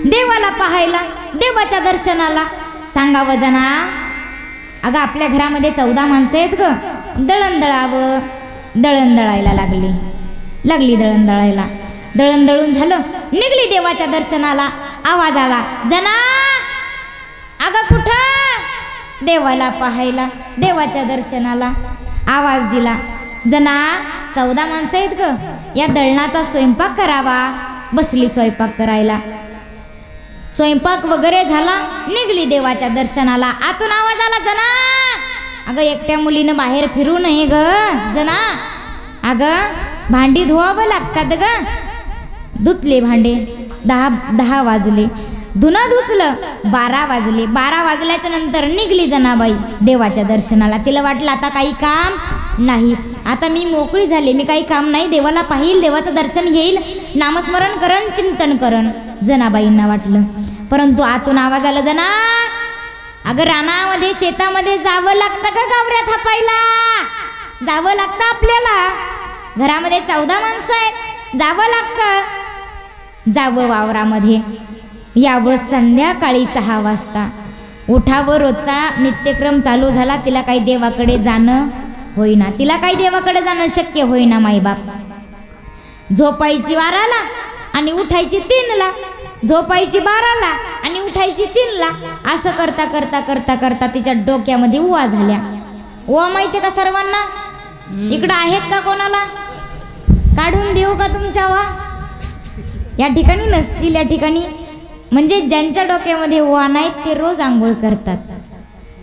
देवाला पाहायला, देवाच्या दर्शनाला. सांगावं जना, अगं आपल्या घरामध्ये 14 माणसं आहेत ग. दळण दळावं. दळण दळायला लागली दळण दळायला. दळण दळून झालं, निघली देवाच्या दर्शनाला. आवाज आला, जना अगं कुठं? देवाला पाहायला, देवाच्या दर्शनाला. आवाज दिला, जना 14 माणसं आहेत ग, या दळणाचा स्वयंपाक करावा. बसली स्वयंपाक करायला. स्वयंपाक वगैरे झाला, निघली देवाच्या दर्शनाला. आतून आवाज आला, जना अगं एकट्या मुलीनं बाहेर फिरू नये ग जना. अगं भांडी धुवावं लागतात ग. धुतले भांडे. 10 वाजले. धुणं धुतलं. 12 वाजले. 12 वाजल्याच्या नंतर निघली जनाबाई देवाच्या दर्शनाला. तिला वाटलं आता काही काम नाही, आता मी मोकळी झाले, मी काही काम नाही, देवाला पाहिल, देवाचं दर्शन घेईल, नामस्मरण करण, चिंतन करण. जनाबाईंना वाटलं. परंतु आतून आवाज आला, जना अगं रानामध्ये शेतामध्ये जावं लागतं का गावऱ्या थापायला? जावं लागतं आपल्याला. घरामध्ये 14 माणसं आहेत, जावं लागतं. जावं वावरामध्ये. यावं संध्याकाळी 6 वाजता. उठावं. रोजचा नित्यक्रम चालू झाला. तिला काही देवाकडे जाणं होईना. तिला काही देवाकडे जाणं शक्य होईना. माईबाप झोपायची 12ला आणि उठायची 3ला. झोपायची 12ला आणि उठायची 3ला. असं करता करता करता करता तिच्या डोक्यामध्ये उवा झाल्या. उवा माहिती का सर्वांना? इकडं आहेत का कोणाला? काढून देऊ का तुमच्या वा? या ठिकाणी नसतील. या ठिकाणी म्हणजे ज्यांच्या डोक्यामध्ये उवा नाही ते रोज आंघोळ करतात.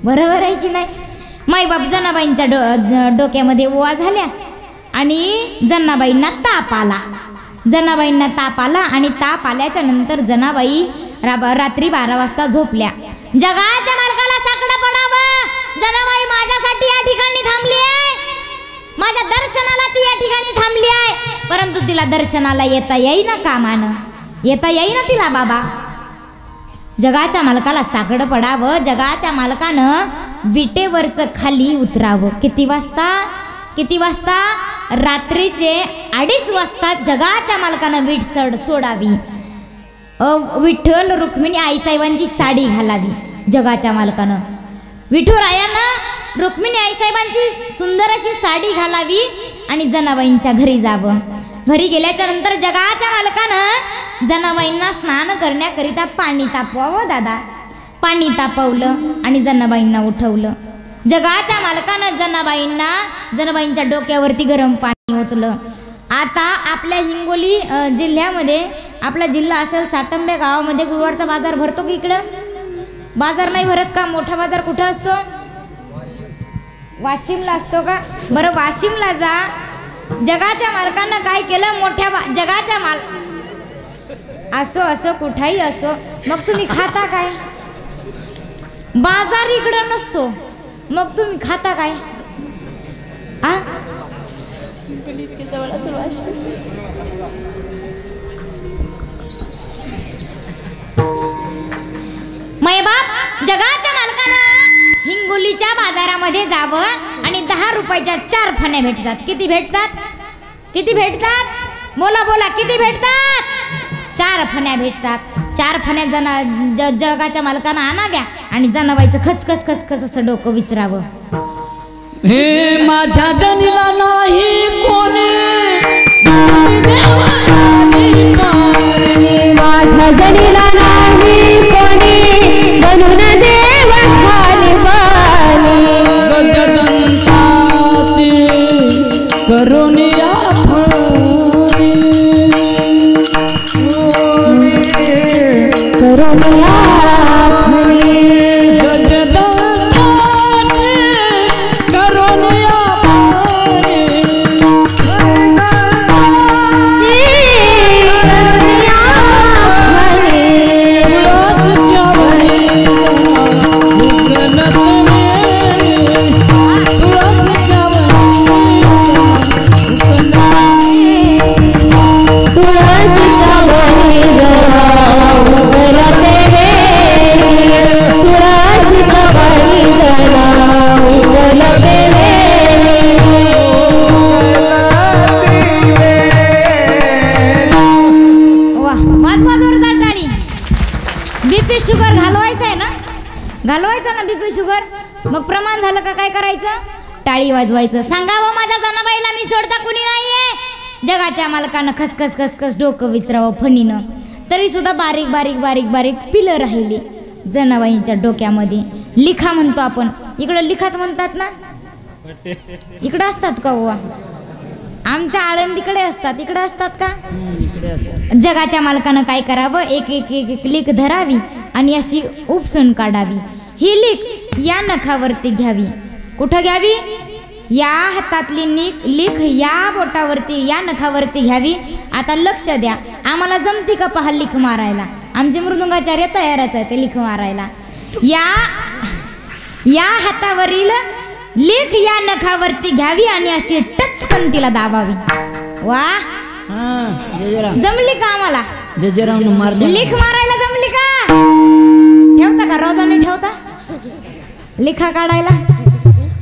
बरोबर आहे की नाही? माईबाप जनाबाईंच्या डोक्यामध्ये उवा झाल्या आणि जनाबाईंना ताप आला. जनाबाईंना ताप आला आणि ताप आल्याच्या नंतर जनाबाई रात्री 12 वाजता झोपल्या. जगाच्या मालकाला साकडं पडावं. जनाबाई माझ्यासाठी या ठिकाणी थांबली आहे, माझ्या दर्शनाला ती या ठिकाणी थांबली आहे. परंतु तिला दर्शनाला येता येईना, कामानं येता येईना तिला बाबा. जगाच्या मालकाला साकडं पडावं. जगाच्या मालकानं विटेवरचं खाली उतरावं. किती वाजता? किती वाजता? रात्रीचे 2:30 वाजता जगाच्या मालकानं वीट सोडावी. विठ्ठल रुक्मिणी आईसाहेबांची साडी घालावी. जगाच्या मालकानं विठुरायानं रुक्मिणी आईसाहेबांची सुंदर अशी साडी घालावी आणि जनाबाईंच्या घरी जावं. घरी गेल्याच्या नंतर जगाच्या मालकानं जनाबाईंना स्नान करण्याकरिता पाणी तापवावं. दादा पाणी तापवलं आणि जनाबाईंना उठवलं. जगाच्या मालकानं जनाबाईंच्या डोक्यावरती गरम पाणी ओतलं आता आपल्या हिंगोली जिल्ह्यामध्ये आपला जिल्हा असेल साटंबे गावामध्ये गुरुवारचा बाजार भरतो की इकडं? बाजार नाही भरत का? मोठा बाजार कुठं असतो? वाशिमला असतो का? बरं वाशिमला जा. जगाच्या मालकांना काय केलं? मोठ्या जगाच्या माल असो असो कुठाही असो, मग तुम्ही खाता काय? बाजार इकडं नसतो, मग तुम्ही खाता काय? आ मैबाप जगाच्या मालकानं हिंगोलीच्या बाजारामध्ये जावं आणि 10 रुपयाच्या 4 फण्या भेटतात. किती भेटतात? किती भेटतात? बोला बोला, किती भेटतात? 4 फण्या भेटतात. 4 फण्या जगाच्या मालकानं आणाव्या आणि जनाबाईचं खसखस खसखस असं डोकं विचारावं. हे माझ्या जनीला नाही कोणी, माझ्या जनीला नाही कोणी, बनून देव खाली बाली. गजजनताती करून या फणी, करून या फणी. गजजनताती करून या फणी. बीपी शुगर घालवायचं आहे ना? घालवायचं ना बीपी शुगर. मग प्रमाण झालं का काय करायचं? टाळी वाजवायचं. सांगावं माझ्या जनाबाईला मी सोडता कुणी नाहीये. जगाच्या मालकानं खसखस खसखस डोकं विचारावं फणीनं, तरी सुद्धा बारीक बारीक बारीक बारीक पिलं राहिली जनाबाईंच्या डोक्यामध्ये. लिखा म्हणतो आपण, इकडं लिखाच म्हणतात ना? इकडं असतात का बुवा? आमच्या आळंदीकडे असतात. इकडे असतात का? जगाच्या मालकानं काय करावं? एक एक एक एक लिख धरावी आणि अशी उपसून काढावी. ही लिख या नखावरती घ्यावी. कुठं घ्यावी? या हातातली लिख या बोटावरती, या नखावरती घ्यावी. आता लक्ष द्या, आम्हाला जमती का पहा लिख मारायला? आमचे मृदुंगाचार्य तयारच आहे ते लिख मारायला. या हातावरील लिख या नखावरती घ्यावी आणि अशी टचकन तिला दाबावी. वा, जमली का आम्हाला? लिख मारायला जमली का? ठेवता का रोजाने ठेवता लिखा काढायला?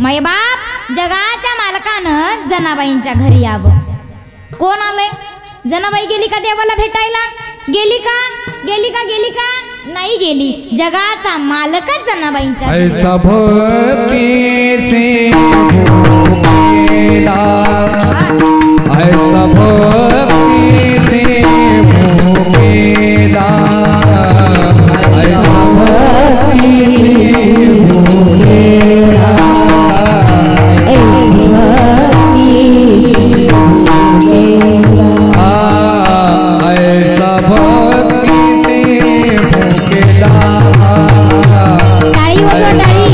मैबाप जगाच्या मालकानं जनाबाईंच्या घरी यावं. कोण आलंय? जनाबाई गेली का देवाला भेटायला? गेली का? गेली का? गेली का? नाही गेली. जगाचा मालकच जनाबाईंच्या ऐसा भक्ति से भूखेला, ऐसा भक्ति से भूखेला, ऐसा भक्ति से भूखेला, ऐसा भक्ति से भूखेला. टाळी वाजवा, टाळी.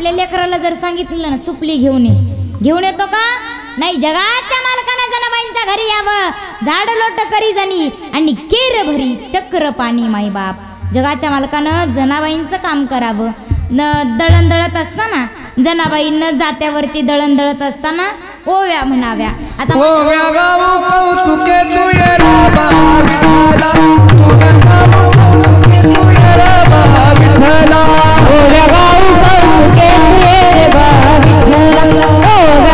आपल्या लेकराला जर सांगितलं ना सुपली घेऊन येतो का नाही? जगाच्या मालकानं जनाबाईंच्या घरी यावं, झाड लोट करी जणी आणि केर भरी चक्र पाणी माई बाप. जगाच्या मालकानं जनाबाईंचं काम करावं. दळण दळत असताना जनाबाईंना जात्यावरती दळण दळत असताना ओव्या म्हणाव्या. आता ओव्या गाऊ कौतुके तुये राबा विठ्ठला, ओव्या गाऊ कौतुके तुये राबा विठ्ठला, ओव्या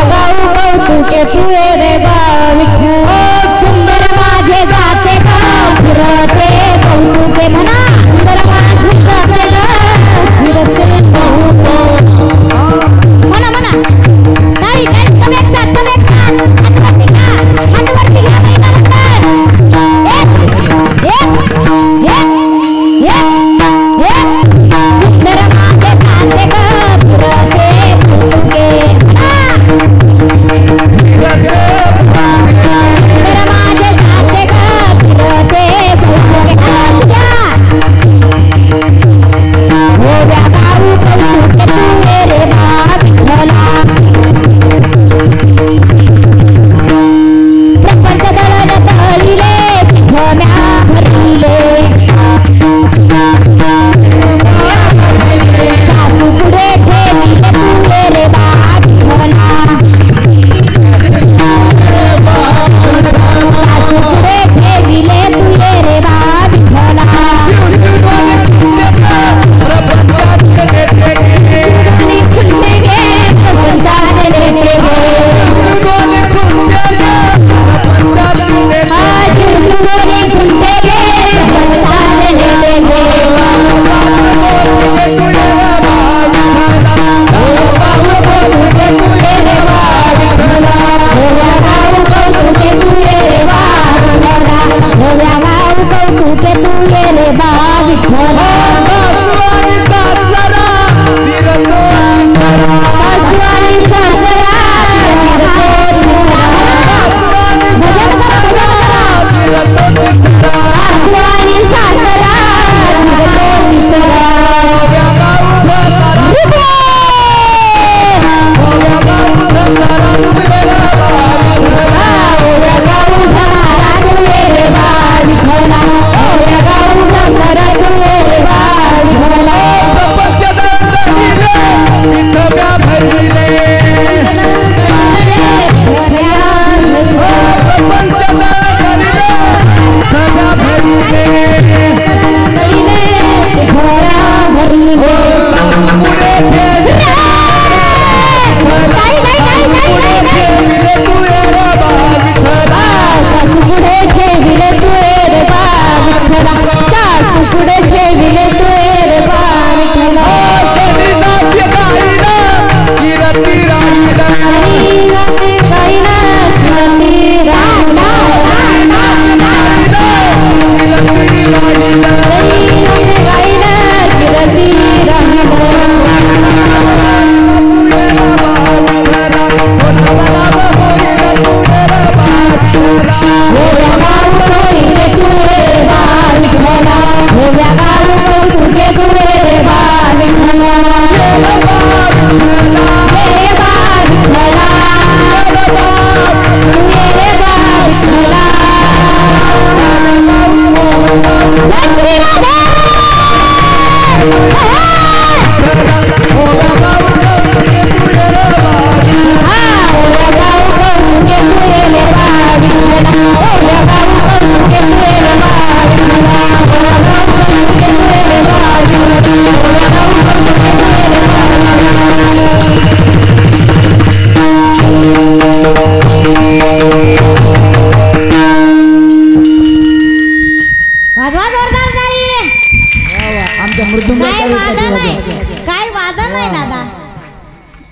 गाऊ कौतुके तुये रे बा विठ्ठला. सुंदर माझे जाते का फिरते कौतुके म्हणा, सुंदर माझे जाते का फिरते म्हणा म्हणा. ताळी सब एक साथ हातवरती घ्या महिला सुंदर माझे जाते का फिरते कौतुके, सुंदर माझे जाते का फिरते कौतुके. ओव्या गाऊ कौतुके तुये रे बा विठ्ठला. प्रपंच दळण दळिले विठ्ठल्या भरिले, सासू पुढे ठेविले तुये रे बा विठ्ठला. सासू पुढे ठेविले तुये रे बा विठ्ठला. आणि खुंटे गे प्रपंचाने देते गे, आज सुगोनी खुंटे गे प्रपंचाने देते गे. ओव्या गाऊ कौतुके तुये रे बा विठ्ठला, ओव्या गाऊ कौतुके तुये रे बा विठ्ठला. सासुवाणी सासरा सासुवाणी सासरा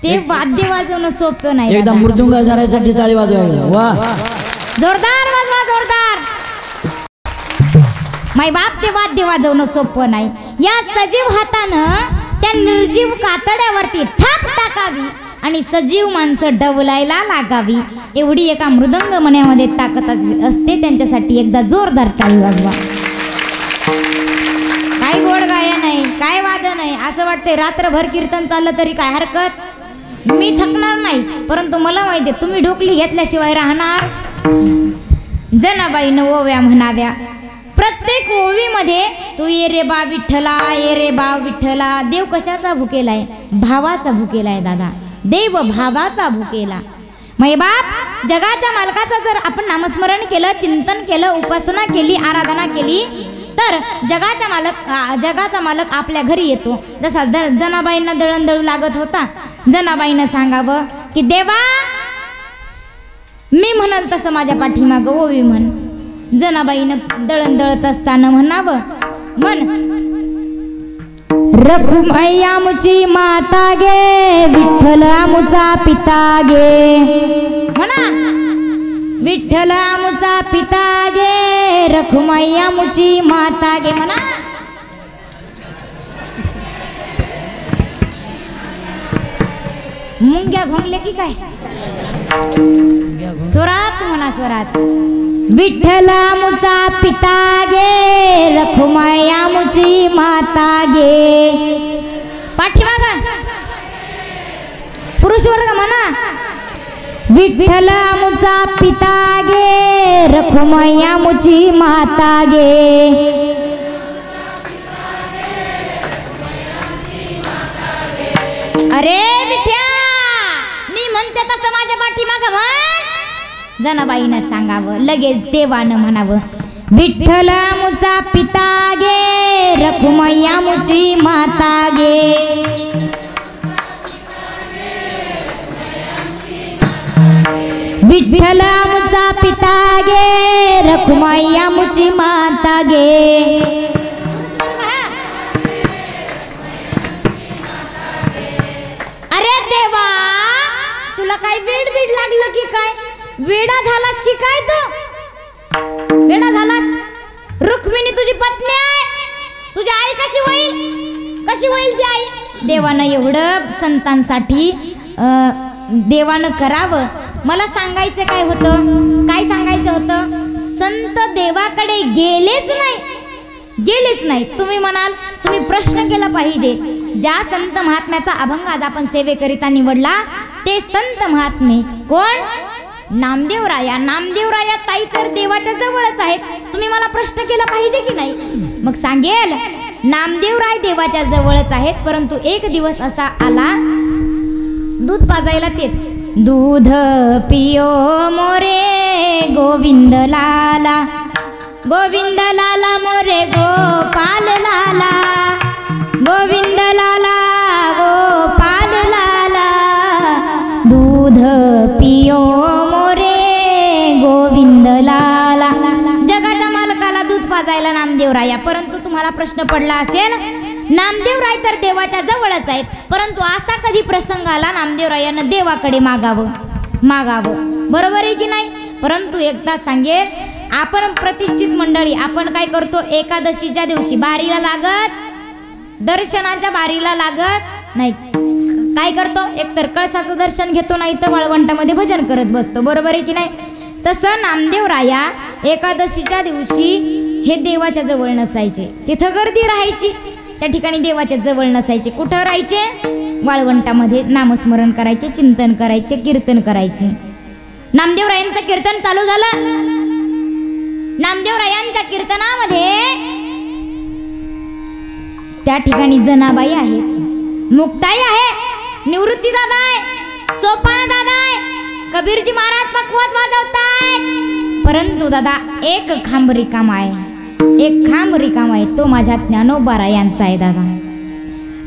ते वाद्य वाजवणं सोपं नाही. एकदा मृदुंग झाल्यासाठी टाळी वाजवायला. वा जोरदार वाजवा जोरदार. माय बाप ते वाद्य वाजवणं सोपं नाही. या सजीव हातानं त्या निर्जीव कातड्यावरती थाप टाकावी आणि सजीव माणसं डवलायला लागावी एवढी एका मृदंग मण्यामध्ये ताकद असते. त्यांच्यासाठी एकदा जोरदार टाळी वाजवा. काय गोड गायन आहे, काय वादन आहे. नाही असं वाटतंय रात्रभर कीर्तन चाललं तरी काय हरकत, मी थकणार नाही. परंतु मला माहिती आहे तुम्ही ढोकली घेतल्याशिवाय राहणार. जनाबाईनं ओव्या म्हणाव्या. प्रत्येक ओवीमध्ये तू ये रे बा विठ्ठला, ये रे बा विठ्ठला. देव कशाचा भुकेलाय? भावाचा भुकेलाय दादा. देव भावाचा भुकेला. मै बाप जगाच्या मालकाचं जर आपण नामस्मरण केलं, चिंतन केलं, उपासना केली, आराधना केली तर जगाचा मालक आपल्या घरी येतो. जसा जनाबाईंना दळण दळू लागत होता, जनाबाईनं सांगावं की देवा मी म्हणल तसं माझ्या पाठीमागं ओवी म्हण. जनाबाईनं दळण दळत असताना म्हणावं, म्हण रखुमाई आमुची माता गे, विठ्ठल आमुचा पिता गे. म्हणा विठ्ठल आमुचा पिता गे, रखुमाई आमुची माता गे. म्हणा मुंग्या घोंगले की काय? स्वरात म्हणा स्वरात. विठ्ठल आमुचा पिता गे, रखुमाई आमुची माता गे. पाठीमागा पुरुष वर्ग म्हणा विठ्ठल आमुचा पिता गे, रखुमाई आमुची माता गे. अरे विठ्या मी म्हणते तसं माझ्या पाठीमागं म्हण. जनाबाईनं सांगावं, लगेच देवानं म्हणावं विठ्ठल आमुचा पिता गे, रखुमाई आमुची माता गे. विठ्ठल आमुचा पिता गे, रखुमाई आमुची माता गे. अरे देवा तुला काय वेड वेड लागलं की काय? वेडा झालास की काय? तू वेडा झालास? रुक्मिणी तुझी पत्नी आहे, तुझी आई कशी होईल? कशी होईल ती आई? देवानं एवढं संतांसाठी देवानं करावं. मला सांगायचं काय होतं? काय सांगायचं होतं? संत देवाकडे गेलेच नाही. तुम्ही म्हणाल तुम्ही प्रश्न केला पाहिजे. ज्या संत महात्म्याचा अभंग आज आपण सेवेकरिता निवडला ते संत महात्मे कोण? नामदेवराया. नामदेवराया ताई तर देवाच्या जवळच आहेत. तुम्ही मला प्रश्न केला पाहिजे की नाही? मग सांगेल नामदेवराय देवाच्या जवळच आहेत, परंतु एक दिवस असा आला दूध पाजायला. तेच दूध पियो मोरे गोविंद लाला, गोविंद लाला मोरे गोपाल लाला, गोविंद लाला गोपाल लाला. दूध पियो मोरे गोविंद लाला. जगाच्या मालकाला दूध पाजायला नामदेवराया. परंतु तुम्हाला प्रश्न पडला असेल नामदेवराय तर देवाच्या जवळच आहेत, परंतु असा कधी प्रसंग आला नामदेवरायानं देवाकडे मागावं. बरोबर आहे की नाही? परंतु एकदा सांगेल आपण प्रतिष्ठित मंडळी आपण काय करतो? एकादशीच्या दिवशी बारीला लागत, दर्शनाच्या बारीला लागत नाही काय करतो? एक तर कळसाचं दर्शन घेतो, नाही तर वाळवंटामध्ये भजन करत बसतो. बरोबर आहे की नाही? तसं नामदेवराया एकादशीच्या दिवशी हे देवाच्या जवळ नसायचे. तिथं गर्दी राहायची, त्या ठिकाणी देवाच्या जवळ नसायचे. कुठं राहायचे? वाळवंटामध्ये नामस्मरण करायचे, चिंतन करायचे, कीर्तन करायचे. नामदेवरायांचं कीर्तन चालू झालं. नामदेवरायांच्या कीर्तनामध्ये त्या ठिकाणी जनाबाई आहेत, मुक्ताई आहे, निवृत्ती दादा आहे, सोपान दादा आहे, कबीरजी महाराज पकवाज वाजवतायत. परंतु दादा एक खांब रिकामा आहे, तो माझ्या ज्ञानोबा यांचा आहे. दादा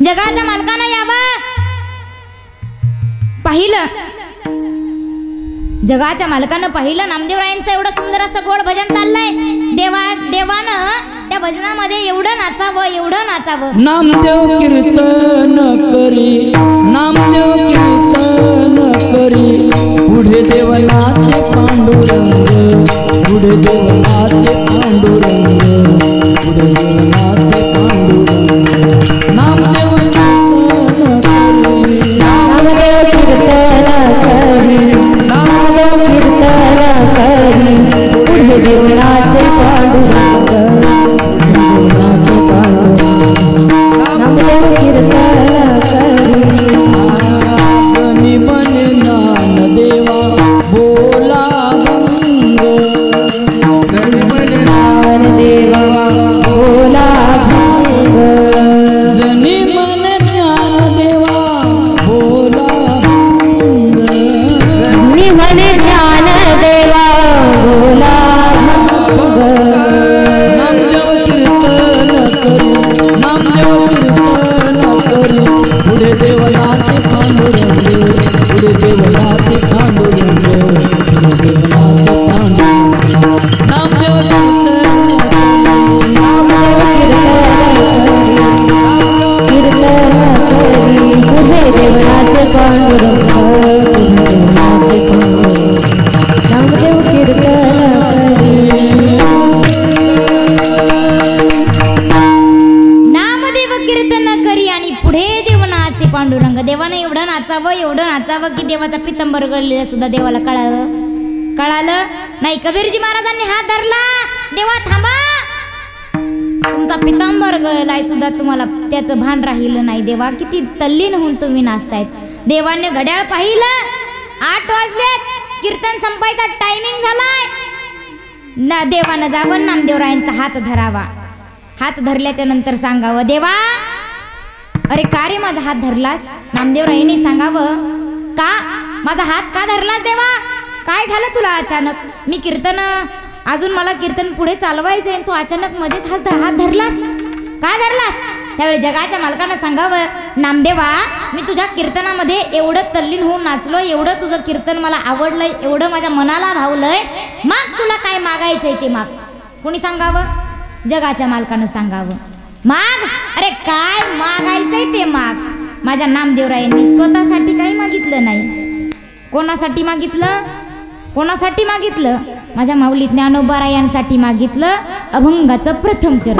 जगाच्या मालकानं यावं पाहिलं, जगाच्या मालकानं पाहिलं नामदेवरायांचं एवढं सुंदर असं गोड भजन चाललंय. देवानं त्या भजनामध्ये एवढं नाचावं. नामदेव कीर्तन करी, नामदेव कीर्तन करी, पुढे देवनाचे पांडुरंग, पुढे देवनाचे पांडुरंग, पुढे देवनाचे पांडुरंग. नामदेव कीर्तन करी, नामदेव कीर्तन करी, नामदेव कीर्तन करी, पुढे देवनाचे पांडुरंग, नामदेव कीर्तन नाचावं की देवाचा पितंबर गळलेला सुद्धा देवाला कळालं नाही. कबीरजी महाराजांनी हात धरला, देवा थांबा, तुमचा पितांबर गळलाय सुद्धा तुम्हाला त्याचं भान राहिलं नाही. देवा किती तल्लीन होऊन तुम्ही नाचतायत. देवाने घड्याळ पाहिलं, 8 वाजलेत, कीर्तन संपायचा टायमिंग झालाय. देवानं जावं नामदेवरायांचा हात धरावा. हात धरल्याच्या नंतर सांगावं, देवा अरे का रे माझा हात धरलास. नामदेवरायांनी सांगावं, का माझा हात का धरलास देवा, काय झालं तुला अचानक. मी कीर्तन अजून मला कीर्तन पुढे चालवायचंय, तू अचानक मध्येच हात धरलास, का धरलास. त्यावेळी जगाच्या मालकानं सांगावं, नामदेवा मी तुझ्या कीर्तनामध्ये एवढं तल्लीन होऊन नाचलो, एवढं तुझं कीर्तन मला आवडलंय, एवढं माझ्या मनाला भावलंय, माग तुला काय मागायचंय ते माग. कोणी सांगावं, जगाच्या मालकानं सांगावं, माग, अरे काय मागायचंय ते माग. माझ्या नामदेवरायांनी स्वतःसाठी काही मागितलं नाही. कोणासाठी मागितलं, कोणासाठी मागितलं, माझ्या माऊली ज्ञानोबारायांसाठी मागितलं. अभंगाचं प्रथम चरण.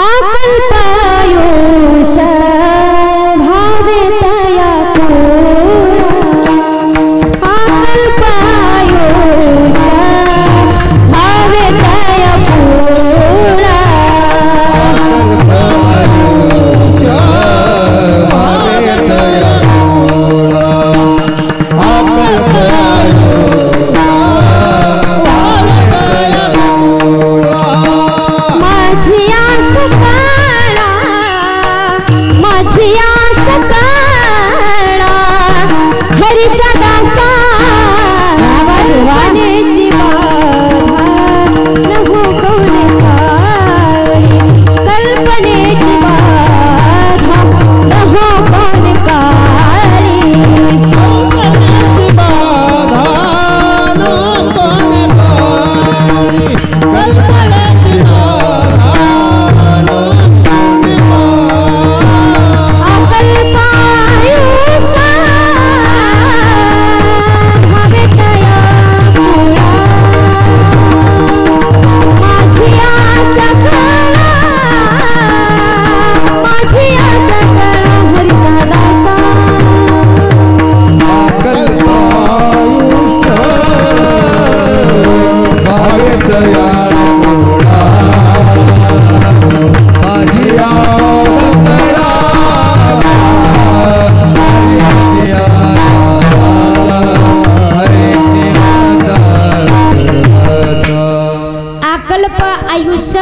आयुष्य